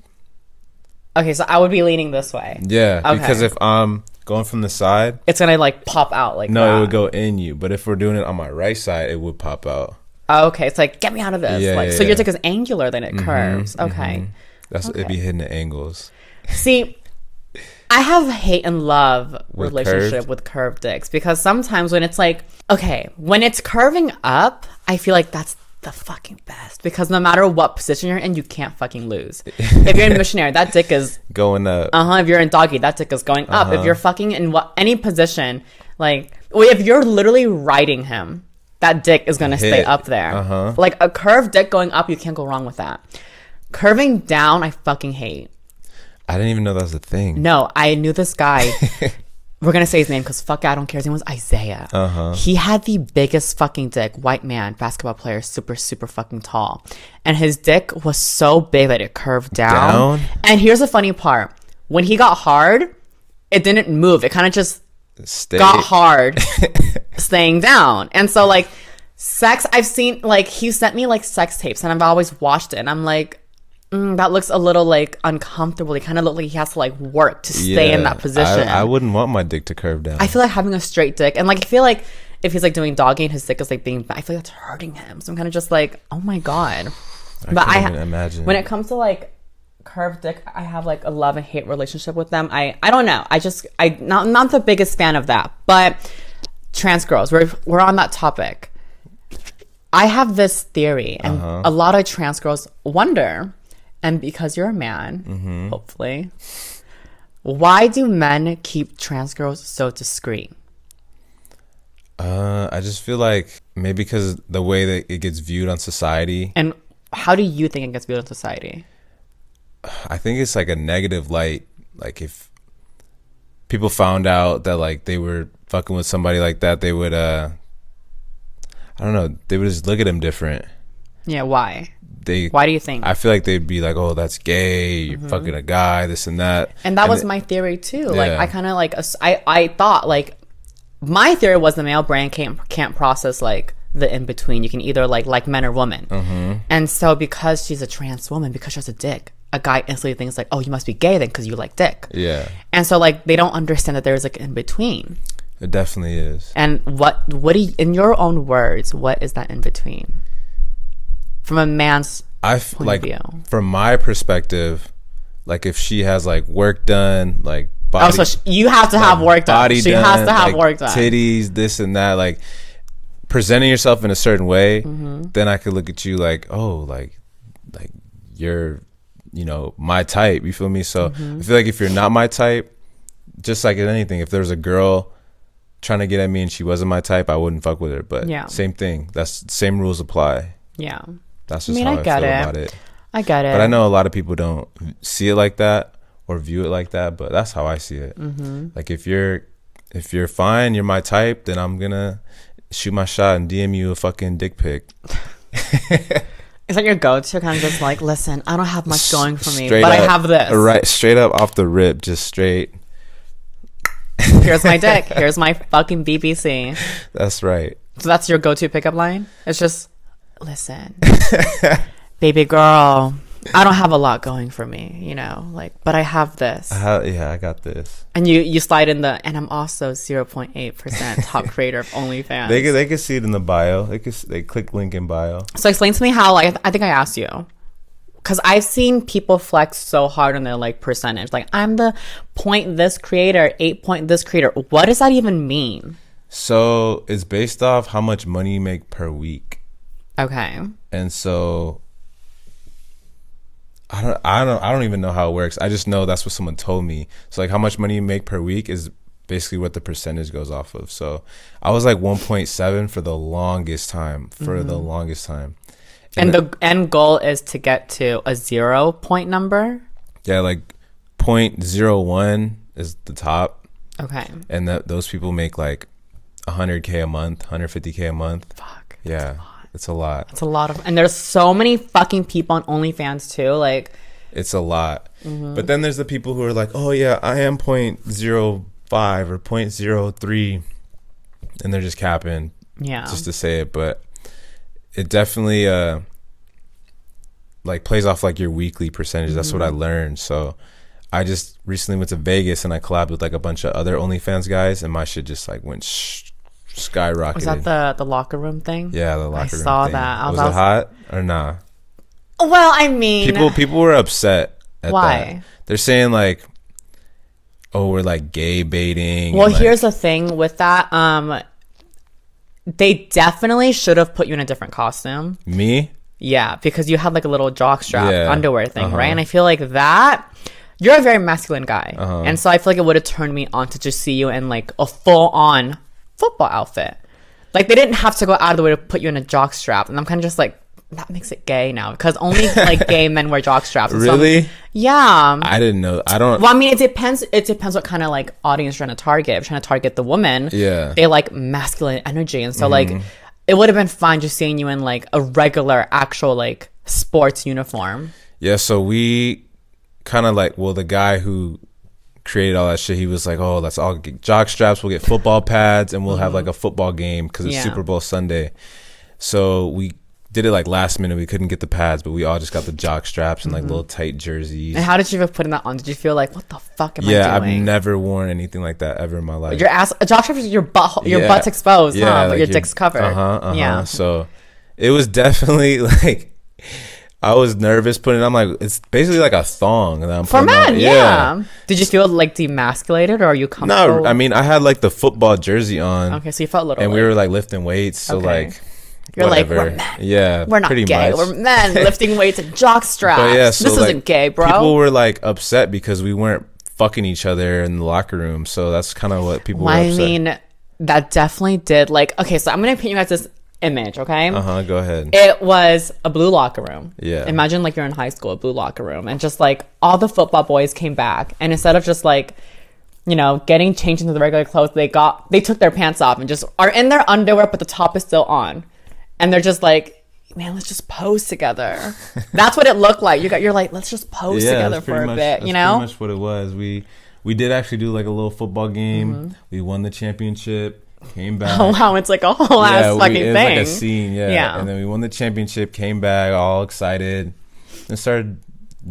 Okay, so I would be leaning this way. Yeah, okay. Because if I'm going from the side... It's going to, like, pop out like no, that. it would go in you. But if we're doing it on my right side, it would pop out. Oh, okay, it's like, get me out of this. Yeah, like, so your dick is angular, then it curves. Okay. It'd be hitting the angles. See... I have a hate and love relationship with curved dicks because sometimes when it's like, okay, when it's curving up, I feel like that's the fucking best because no matter what position you're in, you can't fucking lose. If you're in missionary, that dick is going up. If you're in doggy, that dick is going up. If you're fucking in any position, like, if you're literally riding him, that dick is going to stay up there. Like a curved dick going up, you can't go wrong with that. Curving down, I fucking hate. I didn't even know that was a thing. No, I knew this guy. We're going to say his name because fuck, I don't care. His name was Isaiah. He had the biggest fucking dick. White man, basketball player, super, super fucking tall. And his dick was so big that it curved down. And here's the funny part. When he got hard, it didn't move. It kind of just got hard, staying down. And so, like, sex, I've seen, like, he sent me, like, sex tapes. And I've always watched it. And I'm like... that looks a little like uncomfortable. He kind of look like he has to like work to stay in that position. I wouldn't want my dick to curve down. I feel like having a straight dick, and like I feel like if he's like doing doggy and his dick is like being, I feel like that's hurting him. So I'm kind of just like, oh my God. But I can't even imagine. When it comes to like curved dick, I have like a love and hate relationship with them. I don't know. I not the biggest fan of that. But trans girls, we're on that topic. I have this theory, and a lot of trans girls wonder. And because you're a man, hopefully, why do men keep trans girls so discreet? I just feel like maybe because the way that it gets viewed on society. And how do you think it gets viewed on society? I think it's like a negative light. Like if people found out that like they were fucking with somebody like that, they would, I don't know, they would just look at him different. Yeah, why? Why do you think? I feel like they'd be like, oh, that's gay, you're fucking a guy, this and that. And that was my theory too. Yeah. Like I kind of like I thought like my theory was the male brain can't process like the in between. You can either like men or women. And so because she's a trans woman, because she has a dick, a guy instantly thinks like, oh, you must be gay then because you like dick. Yeah. And so like they don't understand that there's like in between. It definitely is. And what do you, in your own words, what is that in between? From a man's point of view. From my perspective, like if she has like work done, like body, so you have to have work done. She has to have work done. Titties, this and that, like presenting yourself in a certain way, then I could look at you like, oh, like you're, you know, my type. You feel me? So I feel like if you're not my type, just like anything, if there's a girl trying to get at me and she wasn't my type, I wouldn't fuck with her. But same thing. That's same rules apply. Yeah. That's just how I feel about it. I get it. But I know a lot of people don't see it like that or view it like that, but that's how I see it. Like if you're fine, you're my type, then I'm gonna shoot my shot and DM you a fucking dick pic. Is that your go-to? Kind of just like, listen, I don't have much going for me, Straight but up, I have this. Right, straight up off the rip, just straight. Here's my dick. Here's my fucking BBC. That's right. So that's your go-to pickup line? It's just, listen, baby girl, I don't have a lot going for me, you know, like, but I have this. I got this. And you slide in and I'm also 0.8% top creator of OnlyFans. They can see it in the bio. They click link in bio. So explain to me how, like, I think I asked you. Because I've seen people flex so hard on their, like, percentage. Like, I'm the point this creator, 8 point this creator. What does that even mean? So it's based off how much money you make per week. Okay. And so I don't even know how it works. I just know that's what someone told me. So like how much money you make per week is basically what the percentage goes off of. So I was like 1.7 for the longest time. And the end goal is to get to a 0 point number? Yeah, like 0.01 is the top. Okay. And those people make like 100K a month, 150K a month. Fuck. Yeah. It's a lot. It's a lot of, and there's so many fucking people on OnlyFans too. Like, it's a lot. But then there's the people who are like, oh yeah, I am 0.05 or 0.03, and they're just capping, just to say it. But it definitely like plays off like your weekly percentage. That's what I learned. So I just recently went to Vegas and I collabed with like a bunch of other OnlyFans guys, and my shit just like went skyrocketed. Was that the locker room thing? Yeah, the locker room. I saw thing. that. Was it hot or nah? Well, I mean, people were upset at why? that. They're saying like, oh, we're like gay baiting. Well, here's the thing with that. They definitely should have put you in a different costume. Me? Yeah, because you had like a little jockstrap underwear thing, right? And I feel like that. You're a very masculine guy, and so I feel like it would have turned me on to just see you in like a full-on football outfit. Like they didn't have to go out of the way to put you in a jockstrap, and I'm kind of just like, that makes it gay now because only like gay men wear jockstraps. Really? So, yeah. I didn't know. I don't. Well, I mean, it depends. It depends what kind of like audience you're trying to target. If you're trying to target the woman, they like masculine energy, and so like it would have been fine just seeing you in like a regular, actual like sports uniform. Yeah. So we kind of like, well, the guy who created all that shit, he was like, oh, let's all get jock straps, we'll get football pads, and we'll have like a football game because it's Super Bowl Sunday. So we did it like last minute. We couldn't get the pads, but we all just got the jock straps and like little tight jerseys. And how did you even put that on? Did you feel like, what the fuck am I doing? Yeah, I've never worn anything like that ever in my life. Your ass, a jock strap is your butt's exposed, but like your dick's covered. Yeah. So it was definitely like, I was nervous putting it on. I'm like, it's basically like a thong that I'm for men on. Yeah. Did you feel like demasculated, or are you comfortable? No, I mean, I had like the football jersey on. Okay, so you felt a little, and we were like lifting weights, so like you're whatever. like, we're men. Yeah, we're not pretty gay. much. We're men lifting weights and jock straps. But yeah, so this like, isn't gay, bro. People were like upset because we weren't fucking each other in the locker room. So that's kind of what people were upset. I mean, that definitely did. Like, okay, so I'm gonna paint you guys this image, okay? Go ahead. It was a blue locker room. Yeah. Imagine like you're in high school, a blue locker room, and just like all the football boys came back, and instead of just like, you know, getting changed into the regular clothes, they took their pants off and just are in their underwear, but the top is still on, and they're just like, man, let's just pose together. That's what it looked like. You're like, let's just pose together for a bit, you know? That's pretty much what it was. We did actually do like a little football game. We won the championship. Came back. Oh wow, it's like a whole ass fucking thing. It was like a scene, yeah. And then we won the championship, came back all excited, and started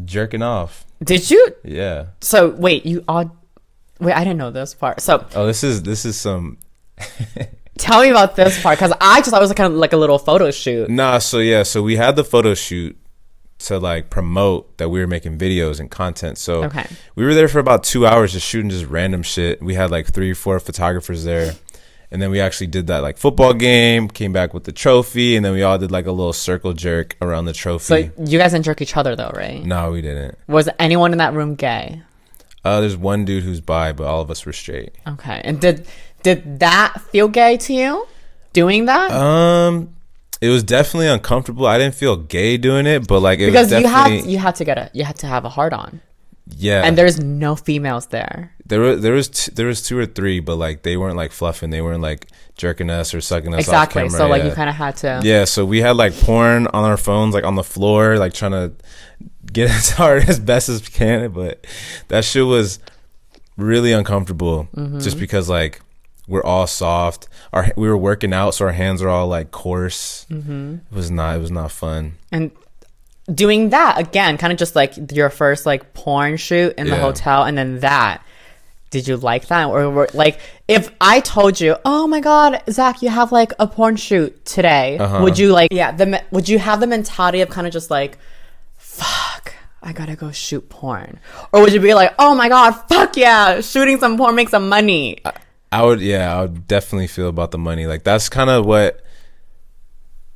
jerking off. Did you? Yeah. So wait, I didn't know this part. So this is some. Tell me about this part, because I just thought it was kind of like a little photo shoot. Nah, so we had the photo shoot to like promote that we were making videos and content. So we were there for about 2 hours just shooting just random shit. We had like 3 or 4 photographers there. And then we actually did that like football game, came back with the trophy, and then we all did like a little circle jerk around the trophy. So you guys didn't jerk each other though, right? No, we didn't. Was anyone in that room gay? There's one dude who's bi, but all of us were straight. Okay. And did that feel gay to you? Doing that? It was definitely uncomfortable. I didn't feel gay doing it, but like it because was definitely you had to have a hard on. Yeah. And there's no females there. There was 2 or 3, but like they weren't like fluffing. They weren't like jerking us or sucking us off camera. So like you kind of had to. Yeah. So we had like porn on our phones, like on the floor, like trying to get as hard as best as we can. But that shit was really uncomfortable, just because like we're all soft. We were working out, so our hands are all like coarse. It was not fun. And doing that again, kind of just like your first like porn shoot in the hotel, and then that. Did you like that? Or like, if I told you, oh my God, Zach, you have like a porn shoot today, would you like, would you have the mentality of kind of just like, fuck, I gotta go shoot porn? Or would you be like, oh my God, fuck yeah, shooting some porn makes some money? I would definitely feel about the money. Like, that's kind of what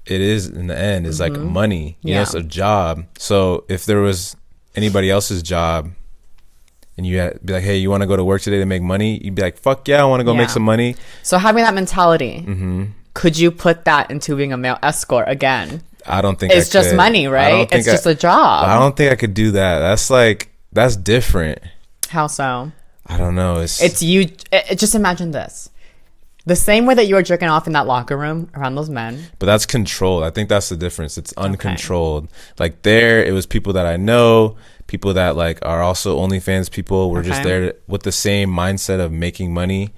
it is in the end, is like money. You know, it's a job. So if there was anybody else's job, and you had be like, hey, you want to go to work today to make money? You'd be like, fuck yeah, I want to go make some money. So having that mentality, could you put that into being a male escort again? I don't think it's just money, right? It's just a job. I don't think I could do that. That's different. How so? I don't know. It's you. Just imagine this. The same way that you were jerking off in that locker room around those men. But that's controlled. I think that's the difference. It's uncontrolled. Like there, it was people that I know, people that like are also OnlyFans people. We're just there with the same mindset of making money.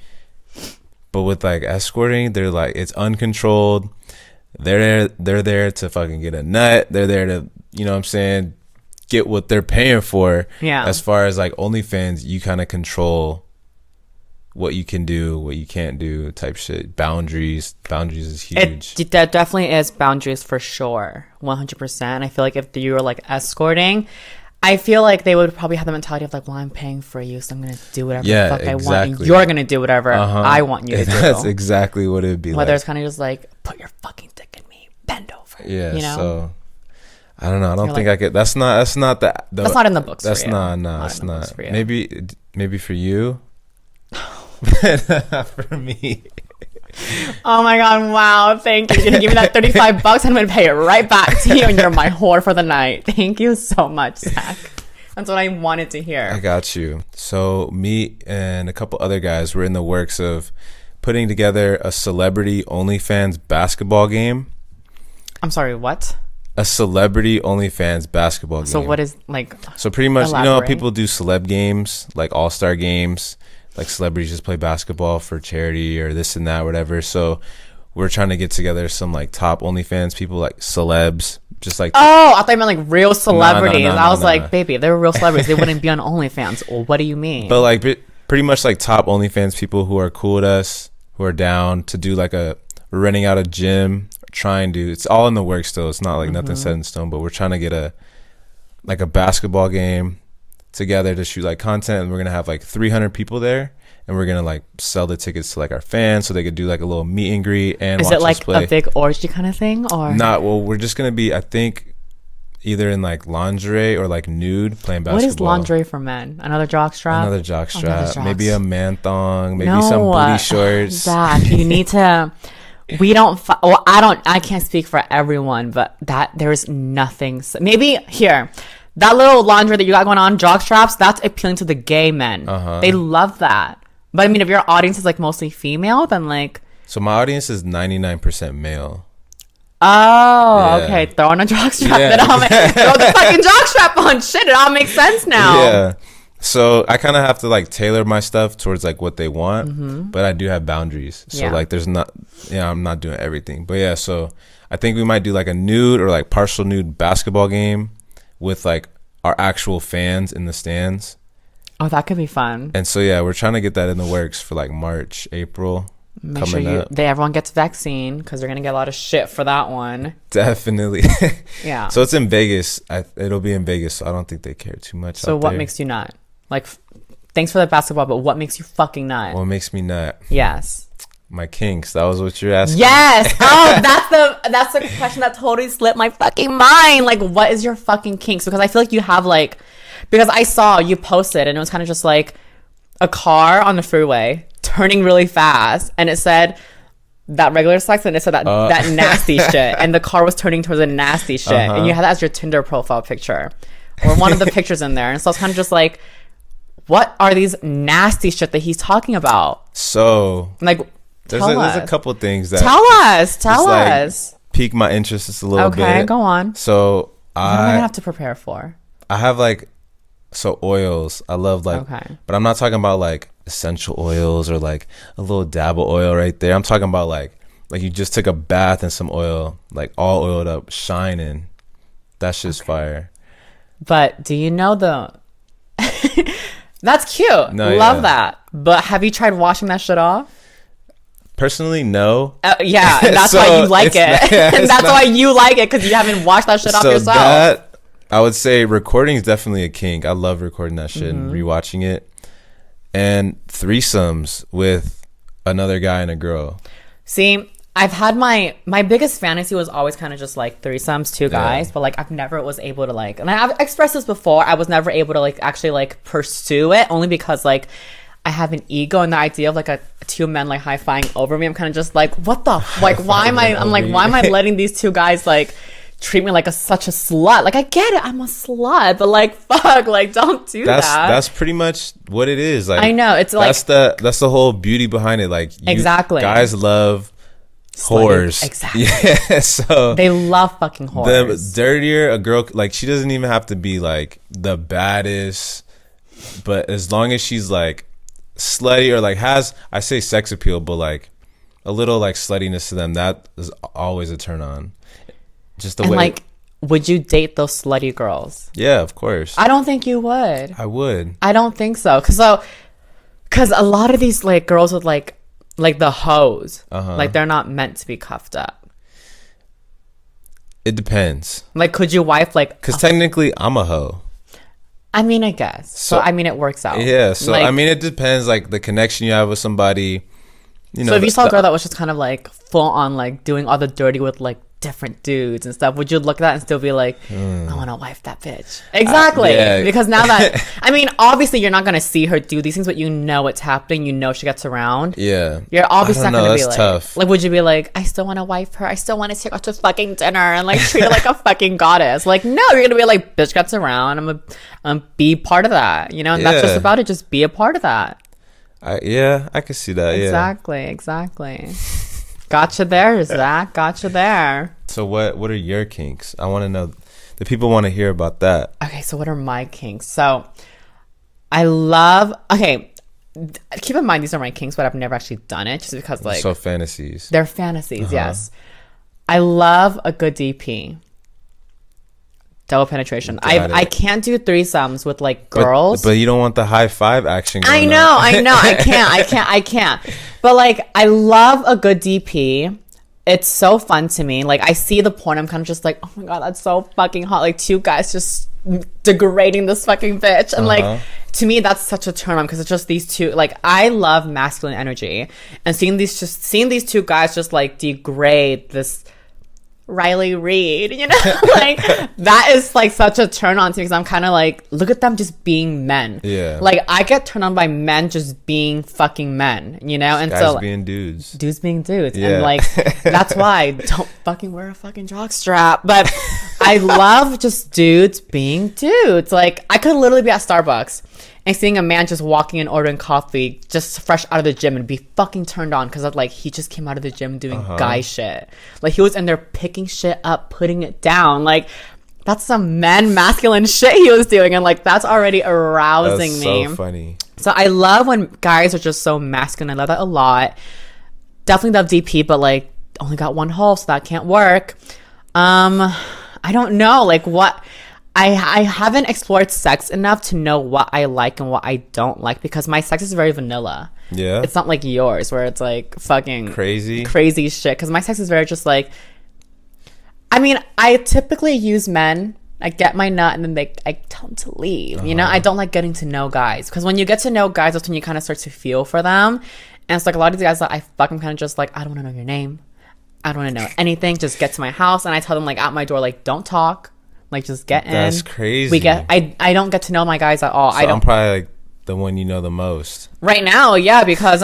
But with like escorting, they're like, it's uncontrolled. They're there to fucking get a nut. They're there to, you know what I'm saying, get what they're paying for. Yeah. As far as like OnlyFans, you kind of control what you can do, what you can't do, type shit. Boundaries is huge. That definitely is boundaries for sure, 100%. I feel like if you were like escorting, I feel like they would probably have the mentality of like, well, I'm paying for you, so I'm gonna do whatever the fuck I want, and you're gonna do whatever I want you to do. That's exactly what it'd be. Whether it's kind of just like, put your fucking dick in me, bend over. Yeah, you know. So I don't know. I don't think I could. That's not that's not in the books. That's for you. No, it's not. Maybe for you. For me. Oh my God, wow, thank you. You're gonna give me that $35 and I'm gonna pay it right back to you, and you're my whore for the night. Thank you so much, Zach. That's what I wanted to hear. I got you. So me and a couple other guys were in the works of putting together a celebrity OnlyFans basketball game. I'm sorry, what? A celebrity OnlyFans basketball game. So what is like? So pretty much, elaborate. you know, people do celeb games, like all-star games. Like celebrities just play basketball for charity or this and that, whatever. So we're trying to get together some like top OnlyFans people, like celebs, just like. Oh, I thought you meant like real celebrities. I was like, baby, if they were real celebrities, they wouldn't be on OnlyFans. Well, what do you mean? But like pretty much like top OnlyFans people who are cool with us, who are down to do like we're renting out a gym, trying to. It's all in the works still. It's not like nothing set in stone, but we're trying to get a basketball game together to shoot like content, and we're gonna have like 300 people there, and we're gonna like sell the tickets to like our fans so they could do like a little meet and greet and is watch it like us play. A big orgy kind of thing or not? Well, we're just gonna be, I think, either in like lingerie or like nude playing basketball. What is lingerie for men? Another jockstrap? Maybe a man thong, maybe some booty shorts. Zach, you need to. I can't speak for everyone, but there's nothing. Maybe here. That little lingerie that you got going on, jock straps, that's appealing to the gay men. They love that. But I mean, if your audience is like mostly female, then like. So my audience is 99% male. Oh, yeah. Okay. Throw on a jock strap. Yeah. Throw the fucking jock strap on. Shit, it all makes sense now. Yeah. So I kind of have to like tailor my stuff towards like what they want, but I do have boundaries. So like there's not, I'm not doing everything. But yeah, so I think we might do like a nude or like partial nude basketball game with like our actual fans in the stands. Oh, that could be fun. And so yeah, we're trying to get that in the works for like March, April. Make sure everyone gets vaccine, because they're gonna get a lot of shit for that one. Definitely. Yeah. So it's in Vegas. It'll be in Vegas, so I don't think they care too much. So what makes you not? Like, thanks for the basketball, but what makes you fucking nut? What makes me nut? Yes. My kinks. That was what you're asking. Yes. Oh, that's the question that totally slipped my fucking mind. Like, what is your fucking kinks? Because I feel like you have like, because I saw you posted and it was kind of just like a car on the freeway turning really fast, and it said that regular sex, and it said that nasty shit, and the car was turning towards the nasty shit, and you had that as your Tinder profile picture. or one of the pictures in there. And so it's kind of just like, what are these nasty shit that he's talking about? So like, there's a couple things that tell us like, pique my interest just a little bit. Okay, go on. So what am I gonna have to prepare for? I have like, so oils. I love like, but I'm not talking about like essential oils or like a little dab of oil right there. I'm talking about like you just took a bath in some oil, like all oiled up, shining. That's just fire. But do you know that's cute. No, love that. But have you tried washing that shit off? Personally, no. Yeah, and that's why you like it. And that's why you like it, because you haven't washed that shit off yourself. That, I would say recording is definitely a kink. I love recording that shit and rewatching it. And threesomes with another guy and a girl. See, I've had my biggest fantasy was always kind of just like threesomes, two guys, but like I've never was able to like, and I've expressed this before, I was never able to like actually like pursue it, only because like I have an ego, and the idea of like a two men like high-fiving over me, I'm kind of just like, what the like why am I letting these two guys like treat me like such a slut? Like, I get it, I'm a slut, but like fuck, like don't do that. That's pretty much what it is. Like, I know, it's like that's the whole beauty behind it. Like, exactly, guys love whores. Exactly. Yeah, so they love fucking whores. The dirtier a girl, like, she doesn't even have to be like the baddest, but as long as she's like slutty or like has, I say sex appeal, but like a little like sluttiness to them, that is always a turn on. Just the way. Like, would you date those slutty girls? Yeah, of course. I don't think you would. I would. I don't think so. Cause a lot of these like girls with like the hoes, like they're not meant to be cuffed up. It depends. Like, could you wife like? Because technically, I'm a hoe. I mean, I guess. So I mean, it works out. Yeah. So like, I mean, it depends. Like the connection you have with somebody. You know. So if you saw a girl that was just kind of like full on like doing all the dirty with like different dudes and stuff, would you look at that and still be like, I want to wife that bitch? Exactly. Yeah. Because now that, I mean, obviously you're not going to see her do these things, but you know it's happening. You know she gets around. Yeah. You're obviously not going to be like, tough. Like, would you be like, I still want to wife her. I still want to take her to fucking dinner and like treat her like a fucking goddess. Like, no, you're going to be like, bitch gets around. I'm going to be part of that. You know, and that's just about it. Just be a part of that. I can see that. Exactly. Gotcha there, Zach. Gotcha there. So what are your kinks? I want to know. The people want to hear about that. Okay, so what are my kinks? So I love. Okay, keep in mind these are my kinks, but I've never actually done it, just because like. So fantasies. They're fantasies, yes. I love a good DP. Double penetration. I can't do threesomes with like girls. But you don't want the high five action going I know. I can't. But like, I love a good DP. It's so fun to me. Like, I see the porn, I'm kind of just like, oh my god, that's so fucking hot. Like, two guys just degrading this fucking bitch. And like, to me, that's such a turn on, because it's just these two. Like, I love masculine energy, and seeing these two guys just like degrade this Riley Reid, you know, like that is like such a turn on to me, because I'm kind of like, look at them just being men. Yeah, like I get turned on by men just being fucking men, you know. And guys so being dudes being dudes, and like that's why don't fucking wear a fucking jock strap. But I love just dudes being dudes. Like, I could literally be at Starbucks and seeing a man just walking and ordering coffee just fresh out of the gym and be fucking turned on, because like he just came out of the gym doing guy shit. Like, he was in there picking shit up, putting it down. Like, that's some masculine shit he was doing, and like that's already arousing me. So funny. So I love when guys are just so masculine. I love that a lot. Definitely love DP, but like only got one hole, so that can't work. I don't know, like what. I haven't explored sex enough to know what I like and what I don't like, because my sex is very vanilla. Yeah. It's not like yours, where it's like fucking crazy shit. Because my sex is very just like, I mean, I typically use men. I get my nut and then I tell them to leave. You know, I don't like getting to know guys, because when you get to know guys, that's when you kind of start to feel for them. And it's like a lot of these guys that I fucking kind of just like, I don't want to know your name. I don't want to know anything. Just get to my house. And I tell them like at my door, like, don't talk. Like, just get in. That's crazy. I don't get to know my guys at all. So I'm probably like the one you know the most right now. Yeah, because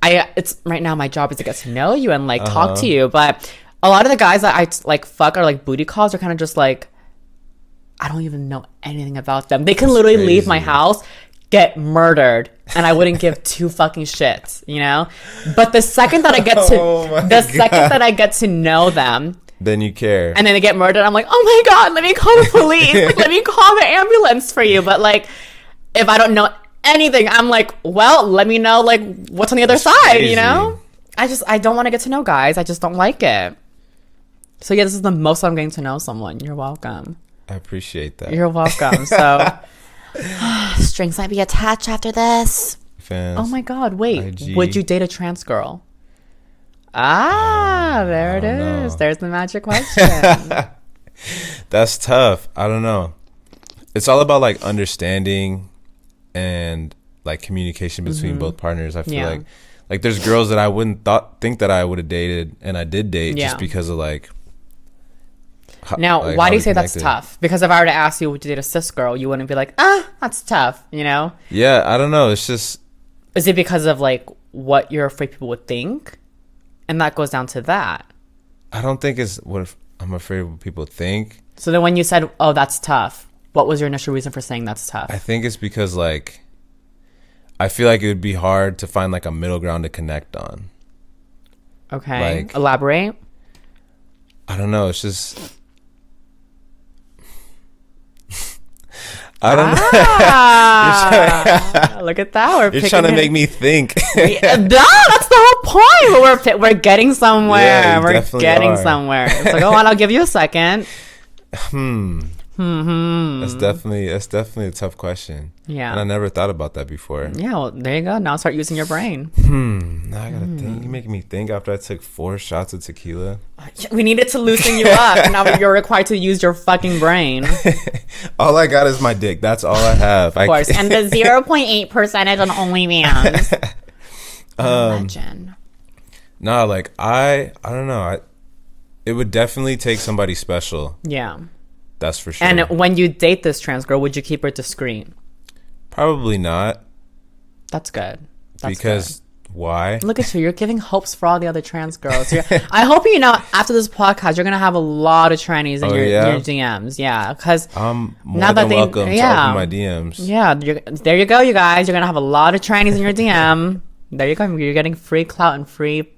it's right now my job is to get to know you and like talk to you. But a lot of the guys that I like fuck are like booty calls, are kind of just like, I don't even know anything about them. They can literally leave my house, get murdered, and I wouldn't give two fucking shits, you know? But the second that I get to second that I get to know them, then you care. And then they get murdered, I'm like, oh my God, let me call the police. Like, let me call the ambulance for you. But like, if I don't know anything, I'm like, well, let me know like what's on the other side, crazy. You know? I don't want to get to know guys. I just don't like it. So yeah, this is the most I'm getting to know someone. You're welcome. I appreciate that. You're welcome. So strings might be attached after this. Fans, oh my God, wait. IG. Would you date a trans girl? There it is. There's the magic question. That's tough. I don't know. It's all about like understanding and like communication between both partners. I feel like there's girls that I wouldn't think that I would have dated, and I did date just because of like. Now, like, why do you say that's tough? Because if I were to ask you, would you date a cis girl, you wouldn't be like, that's tough, you know? Yeah, I don't know. It's just. Is it because of like what you're afraid people would think? And that goes down to that. I don't think it's what I'm afraid of what people think. So then when you said, oh, that's tough, what was your initial reason for saying that's tough? I think it's because like I feel like it would be hard to find like a middle ground to connect on. Okay. Like, elaborate. I don't know. It's just I don't know. Look at that. You're trying to make me think. That's the whole point. We're getting somewhere. Yeah, we're getting somewhere. It's like, oh, I'll give you a second. That's definitely a tough question. Yeah. And I never thought about that before. Yeah, well, there you go. Now start using your brain. Now I gotta think. You're making me think after I took 4 shots of tequila. We needed to loosen you up. Now you're required to use your fucking brain. All I got is my dick. That's all I have. Of course. And the 0.8% on OnlyFans. Imagine. No, like I don't know. It would definitely take somebody special. Yeah. That's for sure. And when you date this trans girl, would you keep her discreet? Probably not. That's good. Because why? Look at you. You're giving hopes for all the other trans girls. I hope you know after this podcast, you're going to have a lot of trannies in your DMs. Yeah. Because I'm more than welcome to open my DMs. Yeah. There you go, you guys. You're going to have a lot of trannies in your DM. There you go. You're getting free clout and free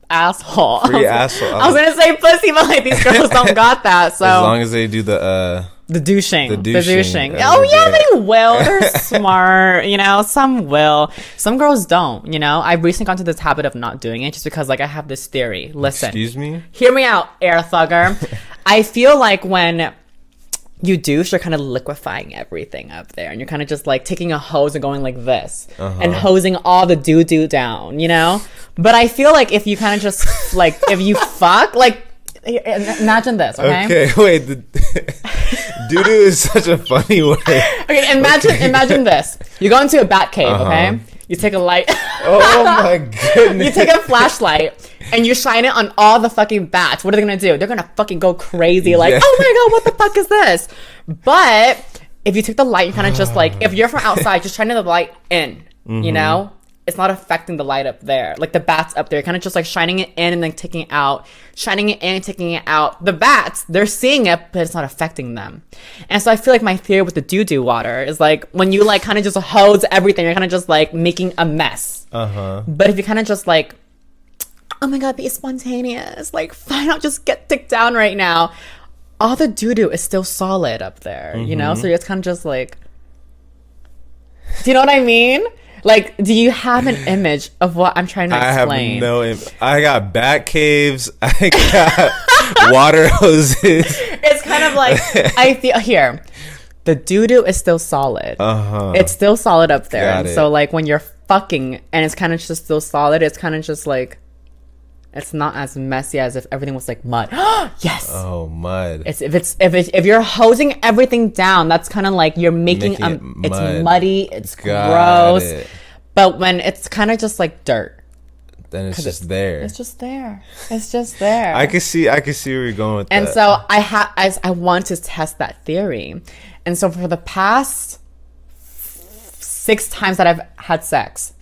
asshole. Free asshole. I was gonna say pussy, but like these girls don't got that. So as long as they do the douching. Oh yeah, they will. They're smart. You know, some will. Some girls don't. You know, I've recently gone to this habit of not doing it just because like I have this theory. Listen. Excuse me. Hear me out, air thugger. I feel like when you douche, you're kind of liquefying everything up there, and you're kind of just like taking a hose and going like this and hosing all the doo-doo down, you know? But I feel like if you kind of just like, if you fuck, like, imagine this, okay? Okay, wait. Doo-doo is such a funny word. Okay, imagine this. You go into a bat cave, okay? You take a light. Oh my goodness. You take a flashlight and you shine it on all the fucking bats. What are they gonna do? They're gonna fucking go crazy, like, oh my God, what the fuck is this? But if you take the light, you kind of just like, if you're from outside, just shining the light in, you know? It's not affecting the light up there. Like the bats up there, kind of just like shining it in and then taking it out, shining it in and taking it out. The bats, they're seeing it, but it's not affecting them. And so I feel like my theory with the doo-doo water is like when you like kind of just hose everything, you're kind of just like making a mess. But if you kind of just like, oh my God, be spontaneous. Like, fine, I'll just get dick down right now. All the doo-doo is still solid up there, you know? So it's kind of just like, do you know what I mean? Like, do you have an image of what I'm trying to explain? I have no image. I got bat caves. I got water hoses. It's kind of like, I feel, here, the doo-doo is still solid. It's still solid up there. And so, like, when you're fucking and it's kind of just still solid, it's kind of just like, it's not as messy as if everything was like mud. Yes. Oh, mud. If you're hosing everything down, that's kind of like you're making it's muddy, it's gross. But when it's kind of just like dirt, then it's just there. It's just there. It's just there. I can see where you're going with that. And so I want to test that theory. And so for the past 6 times that I've had sex,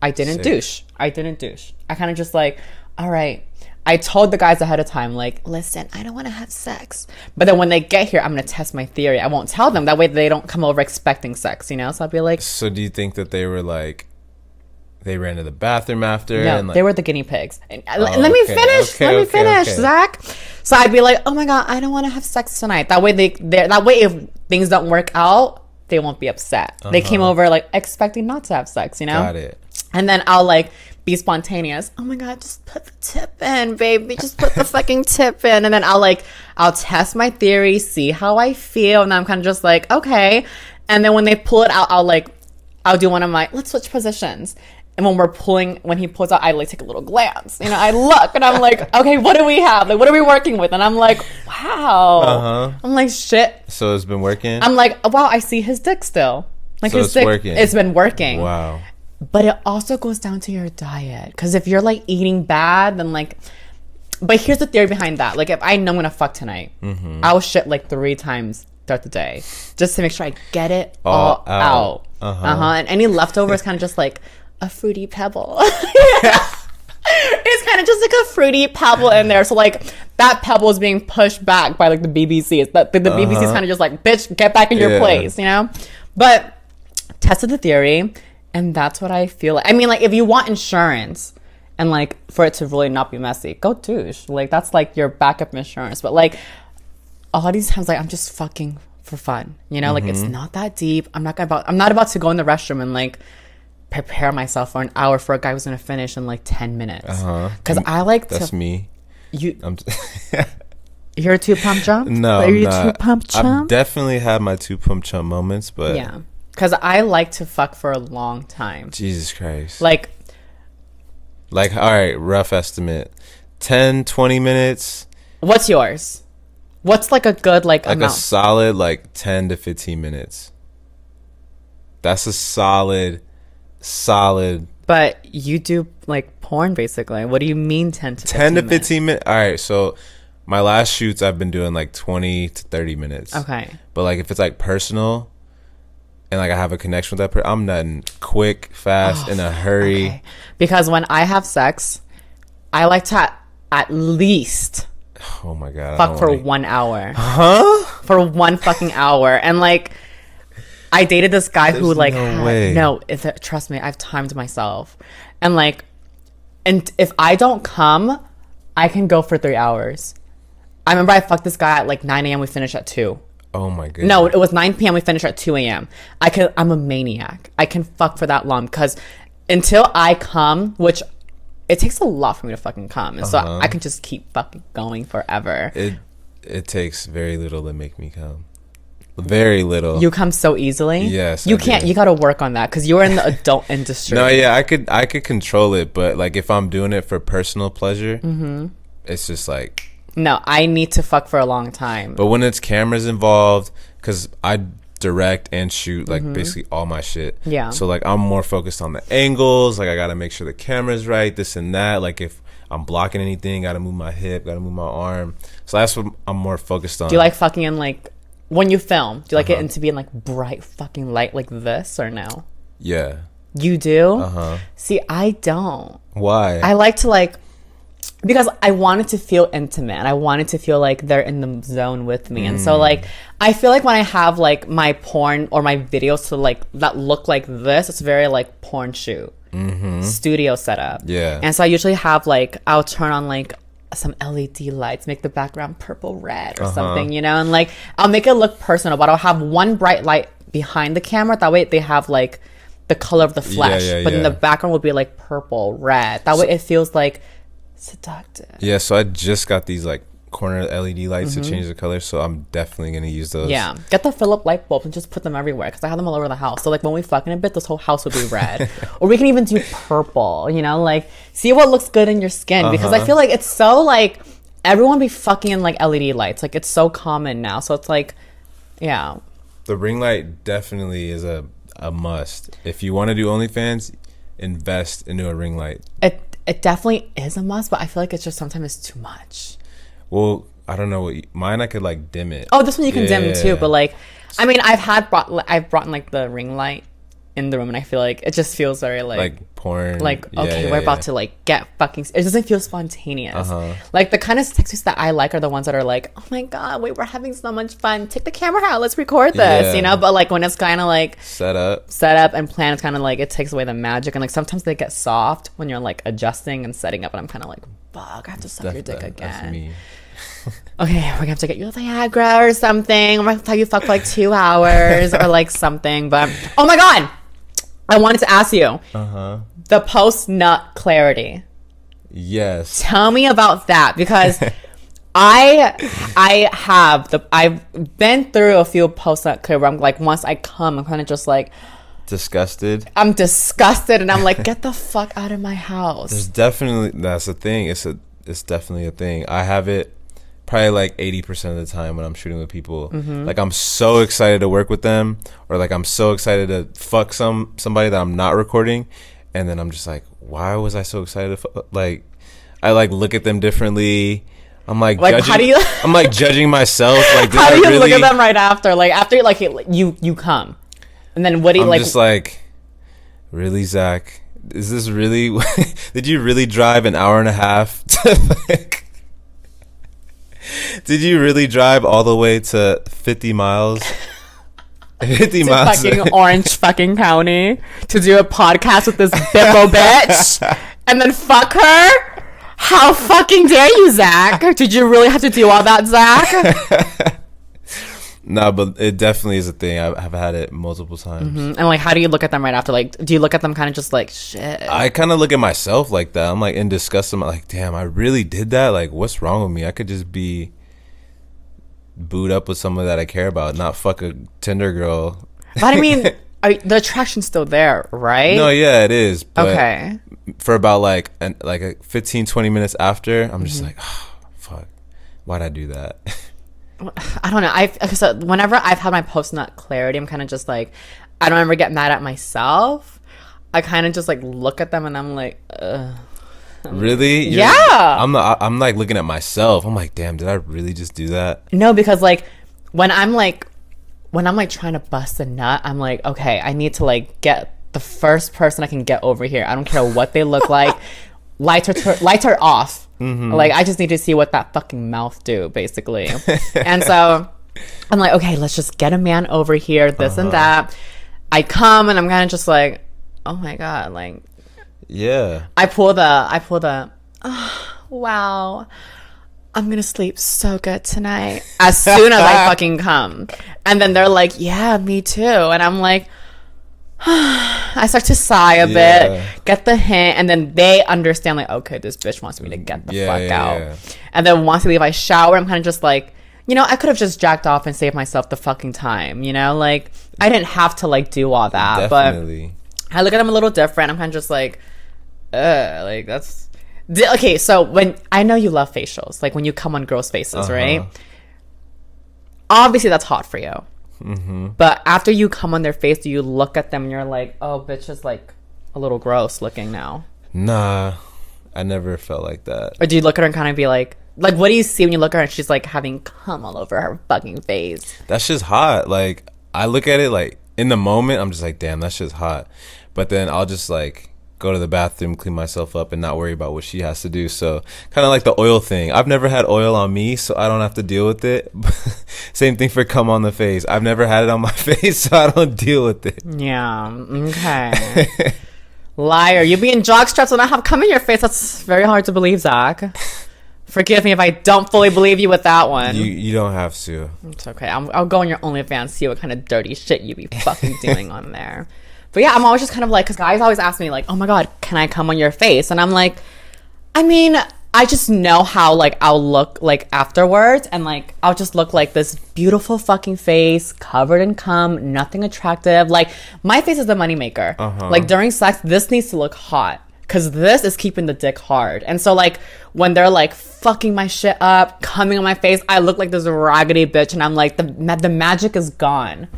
I didn't douche. I kind of just like, all right, I told the guys ahead of time, like, listen, I don't want to have sex. But then when they get here, I'm going to test my theory. I won't tell them. That way they don't come over expecting sex, you know? So I'll be like... So do you think that they were like... They ran to the bathroom after? No, and like, they were the guinea pigs. Let me finish, Zack. So I'd be like, oh my God, I don't want to have sex tonight. That way if things don't work out, they won't be upset. They came over like expecting not to have sex, you know? Got it. And then I'll like be spontaneous. Oh my God, just put the tip in, baby. Just put the fucking tip in. And then I'll test my theory, see how I feel. And I'm kind of just like, okay. And then when they pull it out, I'll do one of my, let's switch positions. And when he pulls out, I like take a little glance. You know, I look and I'm like, okay, what do we have? Like, what are we working with? And I'm like, wow. I'm like, shit. So it's been working? I'm like, wow, I see his dick still. Like, so his dick, working. It's been working. Wow. But it also goes down to your diet. Because if you're like eating bad, then like, but here's the theory behind that. Like, if I know I'm going to fuck tonight, I'll shit like 3 times throughout the day just to make sure I get it all out. And any leftovers kind of just like a fruity pebble. It's kind of just like a fruity pebble in there. So like that pebble is being pushed back by like the BBC. The BBC is kind of just like, bitch, get back in your place, you know? But tested the theory, and that's what I feel like. I mean, like if you want insurance and like for it to really not be messy, go douche. Like that's like your backup insurance. But like a lot of these times, like I'm just fucking for fun, you know? Like it's not that deep. I'm not about to go in the restroom and like prepare myself for an hour for a guy who's gonna finish in like 10 minutes. Because I like that's me. You're a 2 pump jump? No, are you I'm not. 2 pump jump? I've definitely had my 2 pump jump moments, but yeah, because I like to fuck for a long time. Jesus Christ. Like all right, rough estimate, 10-20 minutes. What's yours? What's like a good like amount? A solid like 10 to 15 minutes. That's a solid. But you do like porn basically. What do you mean 10 to 15 minutes? All right, so my last shoots I've been doing like 20 to 30 minutes. Okay. But like if it's like personal and like I have a connection with that person, I'm nutting quick, fast, in a hurry. Okay. Because when I have sex, I like to at least oh my God, fuck for 1 hour. For 1 fucking hour. And like I dated this guy who like trust me, I've timed myself. And like if I don't come, I can go for 3 hours. I remember I fucked this guy at like 9 a.m. we finished at 2. Oh my goodness. No, it was 9 p.m. we finished at 2 a.m. I'm a maniac. I can fuck for that long because until I come, which it takes a lot for me to fucking come. And so I can just keep fucking going forever. It takes very little to make me come. Very little. You come so easily. Yes, you can't. You got to work on that because you're in the adult industry. No, yeah, I could control it, but like if I'm doing it for personal pleasure, it's just like no. I need to fuck for a long time. But when it's cameras involved, because I direct and shoot like basically all my shit. Yeah. So like I'm more focused on the angles. Like I gotta make sure the camera's right, this and that. Like if I'm blocking anything, gotta move my hip, gotta move my arm. So that's what I'm more focused on. Do you like fucking in like? When you film, do you like it to be in like bright fucking light like this or no? Yeah. You do? See, I don't. Why? I like to like, because I want it to feel intimate and I want it to feel like they're in the zone with me. And so like, I feel like when I have like my porn or my videos to like, that look like this, it's very like porn shoot, studio setup. Yeah. And so I usually have like, I'll turn on like, some LED lights, make the background purple red or something, you know, and like I'll make it look personal, but I'll have one bright light behind the camera. That way they have like the color of the flesh, but in the background will be like purple, red. That way it feels like seductive. Yeah, so I just got these like corner LED lights to change the color, so I'm definitely gonna use those. Yeah, get the Philip light bulbs and just put them everywhere because I have them all over the house. So like when we fuck in a bit, this whole house would be red, or we can even do purple. You know, like see what looks good in your skin because I feel like it's so like everyone be fucking in like LED lights. Like it's so common now, so it's like, yeah. The ring light definitely is a must. If you want to do OnlyFans, invest into a ring light. It definitely is a must, but I feel like it's just sometimes it's too much. Well, I don't know. Mine, I could like dim it. Oh, this one you can dim too, but like, I mean, I've brought in like the ring light in the room, and I feel like it just feels very like porn. Like, okay, we're about to like get fucking. It doesn't feel spontaneous. Like the kind of sexes that I like are the ones that are like, oh my god, wait, we're having so much fun. Take the camera out, let's record this. You know, but like when it's kind of like set up and planned, it's kind of like it takes away the magic. And like sometimes they get soft when you're like adjusting and setting up, and I'm kind of like, fuck, I have to suck your dick again. That's me. Okay, we're gonna have to get you a Viagra or something. I'm gonna tell you fuck for like 2 hours or like something. But oh my god, I wanted to ask you the post nut clarity. Yes, tell me about that, because I've been through a few post nut clarity where I'm like, once I come, I'm kind of just like disgusted. I'm disgusted, and I'm like, get the fuck out of my house. That's the thing. It's definitely a thing. I have it probably like 80% of the time when I'm shooting with people. Like I'm so excited to work with them, or like I'm so excited to fuck somebody that I'm not recording, and then I'm just like, why was I so excited to like I like look at them differently. I'm like judging, I'm like judging myself. Like how do you look at them right after? Like after like you come, and then what do you like? I'm just like, really, Zach? Is this really? Did you really drive an hour and a half to like? Did you really drive all the way to 50 miles? 50 miles. Fucking Orange fucking County to do a podcast with this bimbo bitch and then fuck her? How fucking dare you, Zach? Did you really have to do all that, Zach? No, but it definitely is a thing. I've had it multiple times. And like, how do you look at them right after? Like, do you look at them kind of just like, shit? I kind of look at myself like that. I'm like in disgust. I'm like, damn, I really did that? Like, what's wrong with me? I could just be booed up with someone that I care about, not fuck a Tinder girl. But I mean, the attraction's still there, right? No, yeah, it is. But okay. For about like 15, 20 minutes after, I'm just like, oh, fuck. Why'd I do that? I don't know. So whenever I've had my post nut clarity, I'm kind of just like, I don't ever get mad at myself. I kind of just like look at them and I'm like, ugh. Really? Yeah. I'm like looking at myself. I'm like, damn, did I really just do that? No, because like when I'm trying to bust a nut, I'm like, okay, I need to like get the first person I can get over here. I don't care what they look like. Lights are off. Like I just need to see what that fucking mouth do, basically. And so I'm like, okay, let's just get a man over here, this and that. I come and I'm kind of just like, oh my god, like, yeah. I pull the oh, wow, I'm gonna sleep so good tonight as soon as I fucking come. And then they're like, yeah, me too. And I'm like, I start to sigh a bit, get the hint, and then they understand like, okay, this bitch wants me to get the fuck out. Yeah. And then once I leave, I shower. I'm kind of just like, you know, I could have just jacked off and saved myself the fucking time, you know? Like, I didn't have to like do all that. Definitely. But I look at them a little different. I'm kind of just like, like that's... Okay, so when... I know you love facials. Like when you come on girls' faces, right? Obviously that's hot for you. But after you come on their face, do you look at them and you're like, oh, bitch is like a little gross looking now? Nah, I never felt like that. Or do you look at her and kind of be like, what do you see when you look at her and she's like having cum all over her fucking face? That's just hot. Like, I look at it like in the moment, I'm just like, damn, that's just hot. But then I'll just like go to the bathroom, clean myself up, and not worry about what she has to do. So kind of like the oil thing. I've never had oil on me, so I don't have to deal with it. Same thing for cum on the face. I've never had it on my face, so I don't deal with it. Yeah. Okay. Liar. You be in jock straps and not have cum in your face. That's very hard to believe, Zach. Forgive me if I don't fully believe you with that one. You don't have to. It's okay. I'll go on your OnlyFans, see what kind of dirty shit you be fucking doing on there. But yeah, I'm always just kind of like, because guys always ask me like, oh my god, can I come on your face? And I'm like, I mean, I just know how like I'll look like afterwards, and like I'll just look like this beautiful fucking face covered in cum, nothing attractive. Like my face is the moneymaker. Like during sex, this needs to look hot, because this is keeping the dick hard. And so like when they're like fucking my shit up, coming on my face, I look like this raggedy bitch, and I'm like, the magic is gone.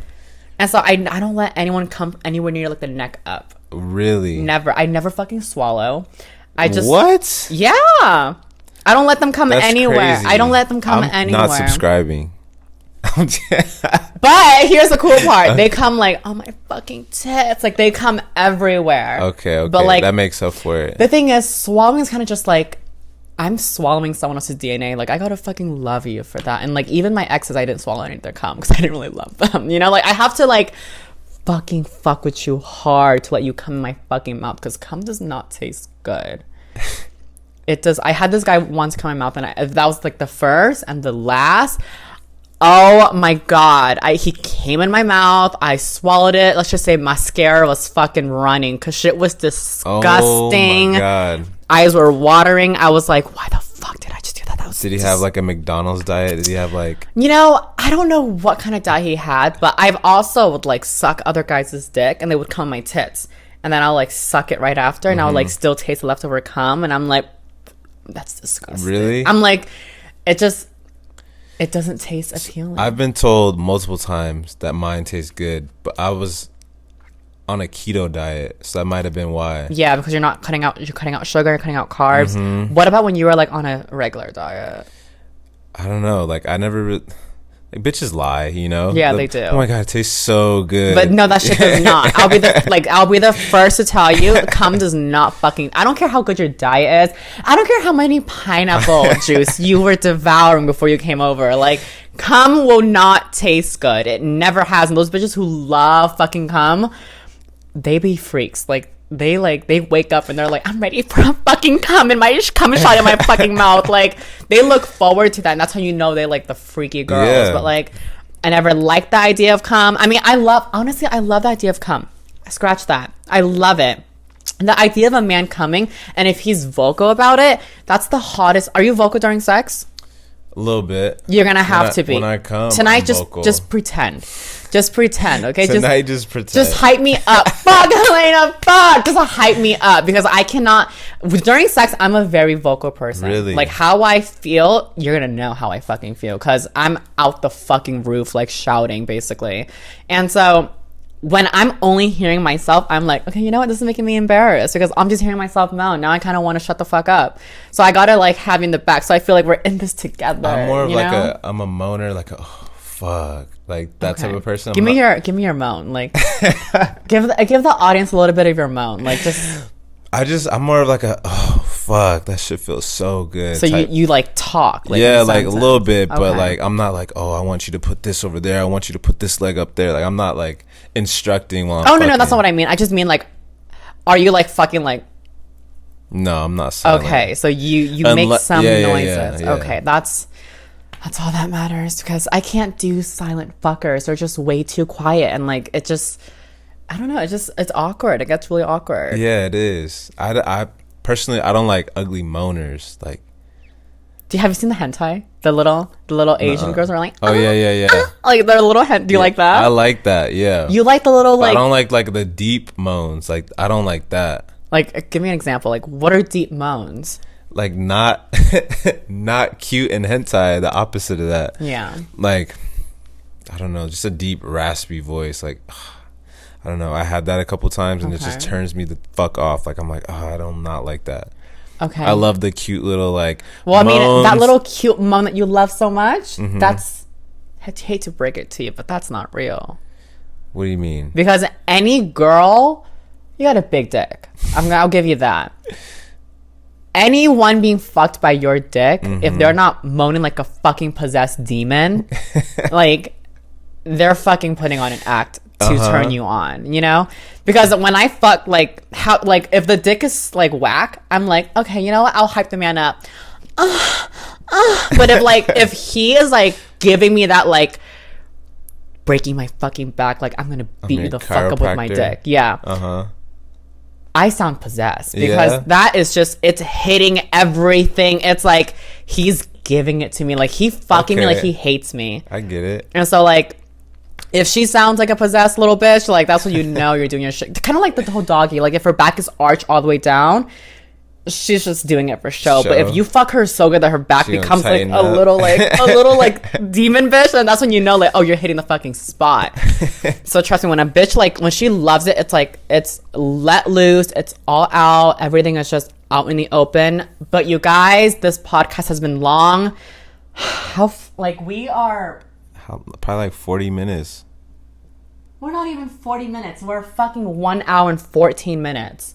And so I don't let anyone come anywhere near like the neck up. Really? Never. I never fucking swallow. I just... What? Yeah. I don't let them come anywhere. Crazy. I don't let them come anywhere. I'm not subscribing. But But here's the cool part. They come like on my fucking tits. Like they come everywhere. Okay. But like that makes up for it. The thing is, swallowing is kind of just like I'm swallowing someone else's DNA. Like I gotta fucking love you for that. And like even my exes, I didn't swallow any of their cum because I didn't really love them. You know, like I have to like fucking fuck with you hard to let you come in my fucking mouth because cum does not taste good. It does. I had this guy once come in my mouth, and that was like the first and the last. Oh my god! He came in my mouth. I swallowed it. Let's just say mascara was fucking running because shit was disgusting. Oh my god! Eyes were watering. I was like, why the fuck did I just do that? Did he have like a McDonald's diet? Did he have like? You know, I don't know what kind of diet he had, but I've also would like suck other guys' dick, and they would come on my tits, and then I'll like suck it right after, and I'll like still taste the leftover cum, and I'm like, that's disgusting. Really? I'm like, it doesn't taste appealing. I've been told multiple times that mine tastes good, but I was on a keto diet, so that might have been why. Yeah, because you're cutting out sugar, you're cutting out carbs. What about when you were like on a regular diet? I don't know. Like I never like, bitches lie, you know? Yeah, they do. Oh my god, it tastes so good. But no, that shit does not. I'll be the first to tell you, cum does not fucking. I don't care how good your diet is. I don't care how many pineapple juice you were devouring before you came over. Like, cum will not taste good. It never has. And those bitches who love fucking cum, they be freaks. Like they wake up and they're like, I'm ready for a fucking cum and my cum shot in my fucking mouth. Like they look forward to that, and that's how you know they like the freaky girls. Yeah. But like I never liked the idea of cum. I mean, I love the idea of cum. Scratch that. I love it. The idea of a man coming, and if he's vocal about it, that's the hottest. Are you vocal during sex? A little bit. You're gonna have to be. When I come tonight, just pretend. Just pretend, okay? Tonight, just pretend. Just hype me up. Fuck, Elena, fuck. Just hype me up because I cannot. During sex, I'm a very vocal person. Really? Like how I feel, you're gonna know how I fucking feel because I'm out the fucking roof, like shouting, basically. And so when I'm only hearing myself, I'm like, okay, you know what? This is making me embarrassed because I'm just hearing myself moan. Now I kind of want to shut the fuck up. So I gotta like have in the back. So I feel like we're in this together. I'm more of like I'm a moaner, like oh fuck, like that type of person. Give me your moan. Like give the audience a little bit of your moan. Like I'm more of like a oh fuck, that shit feels so good. So you like talk, like yeah, like a little bit, but like I'm not like oh I want you to put this over there, I want you to put this leg up there. Like I'm not like instructing while I'm fucking. No, that's not what I mean. I just mean like, are you like fucking like? No, I'm not silent. Okay, so you make some noises. Yeah. Okay, that's all that matters because I can't do silent fuckers. They're just way too quiet and like it just. I don't know. It's awkward. It gets really awkward. Yeah, it is. I personally, I don't like ugly moaners. Like, have you seen the hentai? The little Asian girls are like, oh yeah. Like their little do you like that? I like that. Yeah. You like the little like? I don't like the deep moans. Like I don't like that. Like, give me an example. Like, what are deep moans? Like not cute and hentai. The opposite of that. Yeah. Like, I don't know. Just a deep raspy voice. Like. I don't know. I had that a couple times, and it just turns me the fuck off. Like I'm like, oh, I don't not like that. Okay. I love the cute little like. Well, moans. I mean, that little cute moan that you love so much. That's. I hate to break it to you, but that's not real. What do you mean? Because any girl, you got a big dick. I'll give you that. Anyone being fucked by your dick, if they're not moaning like a fucking possessed demon, like they're fucking putting on an act to turn you on, you know? Because when I fuck, like, how, like, if the dick is, like, whack, I'm like, okay, you know what? I'll hype the man up. But if he is, like, giving me that, like, breaking my fucking back, like, I'm gonna beat you the fuck up with my dick. Yeah. I sound possessed because that is just, it's hitting everything. It's like, he's giving it to me. Like, he fucking me like he hates me. I get it. And so, like, if she sounds like a possessed little bitch, like that's when you know you're doing your shit. Kind of like the whole doggy. Like if her back is arched all the way down, she's just doing it for show. But if you fuck her so good that her back becomes like a little like demon bitch, then that's when you know like oh you're hitting the fucking spot. So trust me, when a bitch like when she loves it, it's like it's let loose, it's all out, everything is just out in the open. But you guys, this podcast has been long. We are. Probably like 40 minutes. We're not even 40 minutes. We're fucking 1 hour and 14 minutes.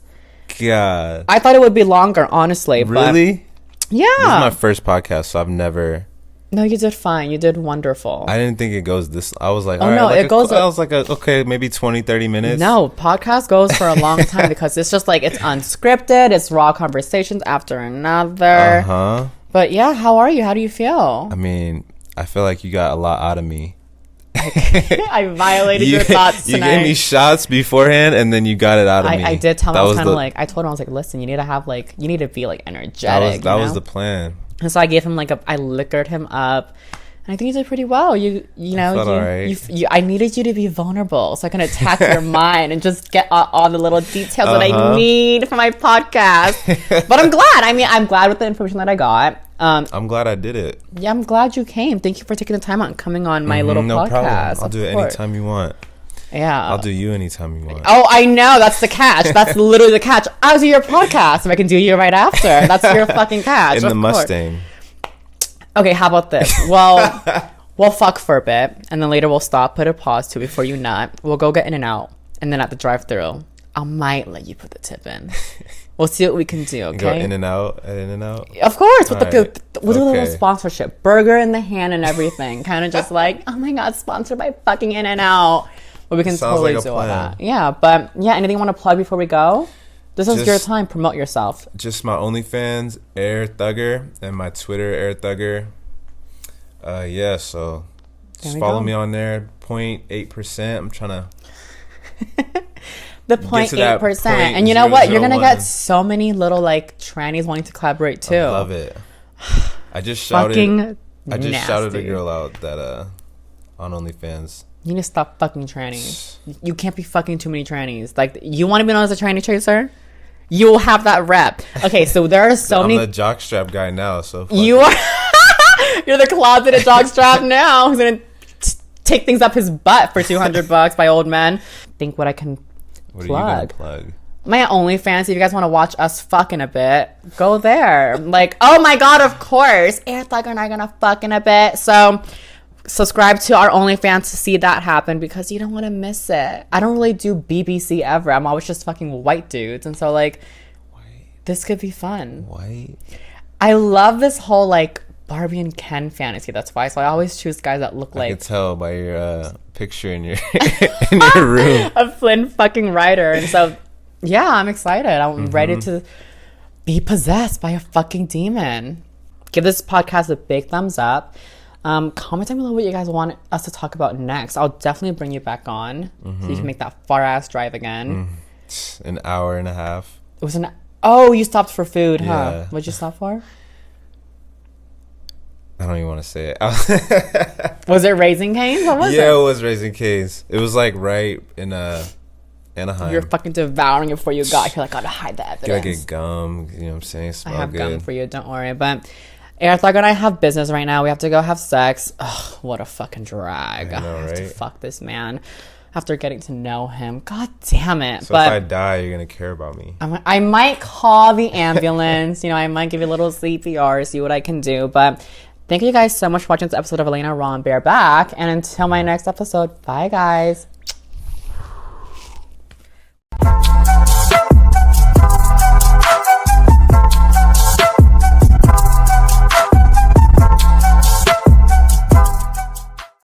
God. I thought it would be longer, honestly. Really? But yeah. This is my first podcast, so I've never... No, you did fine. You did wonderful. I didn't think it goes this... I was like, oh, all right, no, like it goes... I was like, okay, maybe 20, 30 minutes. No, podcast goes for a long time because it's just like, it's unscripted. It's raw conversations after another. Uh-huh. But yeah, how are you? How do you feel? I mean, I feel like you got a lot out of me. I violated your thoughts tonight. You gave me shots beforehand, and then you got it out of me. I did tell him. I was kind of like, I told him, I was like, listen, you need to have like, you need to be like energetic. That was the plan. And so I gave him like I liquored him up, and I think you did pretty well. You know, I needed you to be vulnerable so I can attack your mind and just get all the little details that I need for my podcast. But I'm glad. I mean, I'm glad with the information that I got. I'm glad I did it. Yeah, I'm glad you came. Thank you for taking the time out and coming on my little no podcast. Problem. I'll do it anytime you want. Yeah. I'll do you anytime you want. Oh, I know. That's the catch. That's literally the catch. I'll do your podcast if I can do you right after. That's your fucking catch. In the Mustang. Okay, how about this? Well, we'll fuck for a bit, and then later we'll stop, put a pause to before you nut. We'll go get In-N-Out, and then at the drive-thru, I might let you put the tip in. We'll see what we can do, okay? Go In-N-Out at In-N-Out? Of course. We'll do a little Okay. sponsorship. Burger in the hand and everything. Kind of just like, oh my God, sponsored by fucking In-N-Out. But we can Sounds totally like a do all plan. that. Yeah, but yeah, anything you want to plug before we go? This is Just- your time. Promote yourself. Just my OnlyFans, Air Thugger, and my Twitter, Air Thugger. Yeah, so just follow me on there. 0.8%. I'm trying to... The Get to that 0.8%. And you know what? You're going to 0.001. get so many little like trannies wanting to collaborate too. I love it. I just shouted nasty. a girl out that on OnlyFans. You need to stop fucking trannies. You can't be fucking too many trannies. Like, you want to be known as a tranny chaser? You will have that rep. Okay, so there are so many... I'm the jockstrap guy now, so... You are... You're the closeted jockstrap now. Who's going to take things up his butt for $200 by old men. Think what I can What plug. are you going to plug? My OnlyFans, if you guys want to watch us fucking a bit, go there. Like, oh my God, of course. Air Thugger and I are going to fuck in a bit. So... subscribe to our OnlyFans to see that happen because you don't want to miss it. I don't really do BBC ever. I'm always just fucking white dudes. And so, like, this could be fun. White? I love this whole, like, Barbie and Ken fantasy. That's why. So I always choose guys that look like... I can tell by your picture in your in your room. A Flynn fucking Rider. And so, yeah, I'm excited. I'm ready to be possessed by a fucking demon. Give this podcast a big thumbs up. Comment down below what you guys want us to talk about next. I'll definitely bring you back on so you can make that far ass drive again. An hour and a half. It was oh, you stopped for food, huh? Yeah. What'd you stop for? I don't even want to say it. Was it Raising Cane's? What was it? Yeah, it was Raising Cane's. It was like right in Anaheim. You're fucking devouring it before you got. You're like, gotta hide the evidence. Gotta get gum. You know what I'm saying? Smell I have good. gum for you. Don't worry. But Air Thugger and I have business right now. We have to go have sex. Ugh, what a fucking drag. I know, have to right? fuck this man after getting to know him. God damn it. So but if I die, you're gonna care about me. I might call the ambulance. You know, I might give you a little CPR, see what I can do. But thank you guys so much for watching this episode of Elena Raw and Bareback. And until my next episode, bye guys.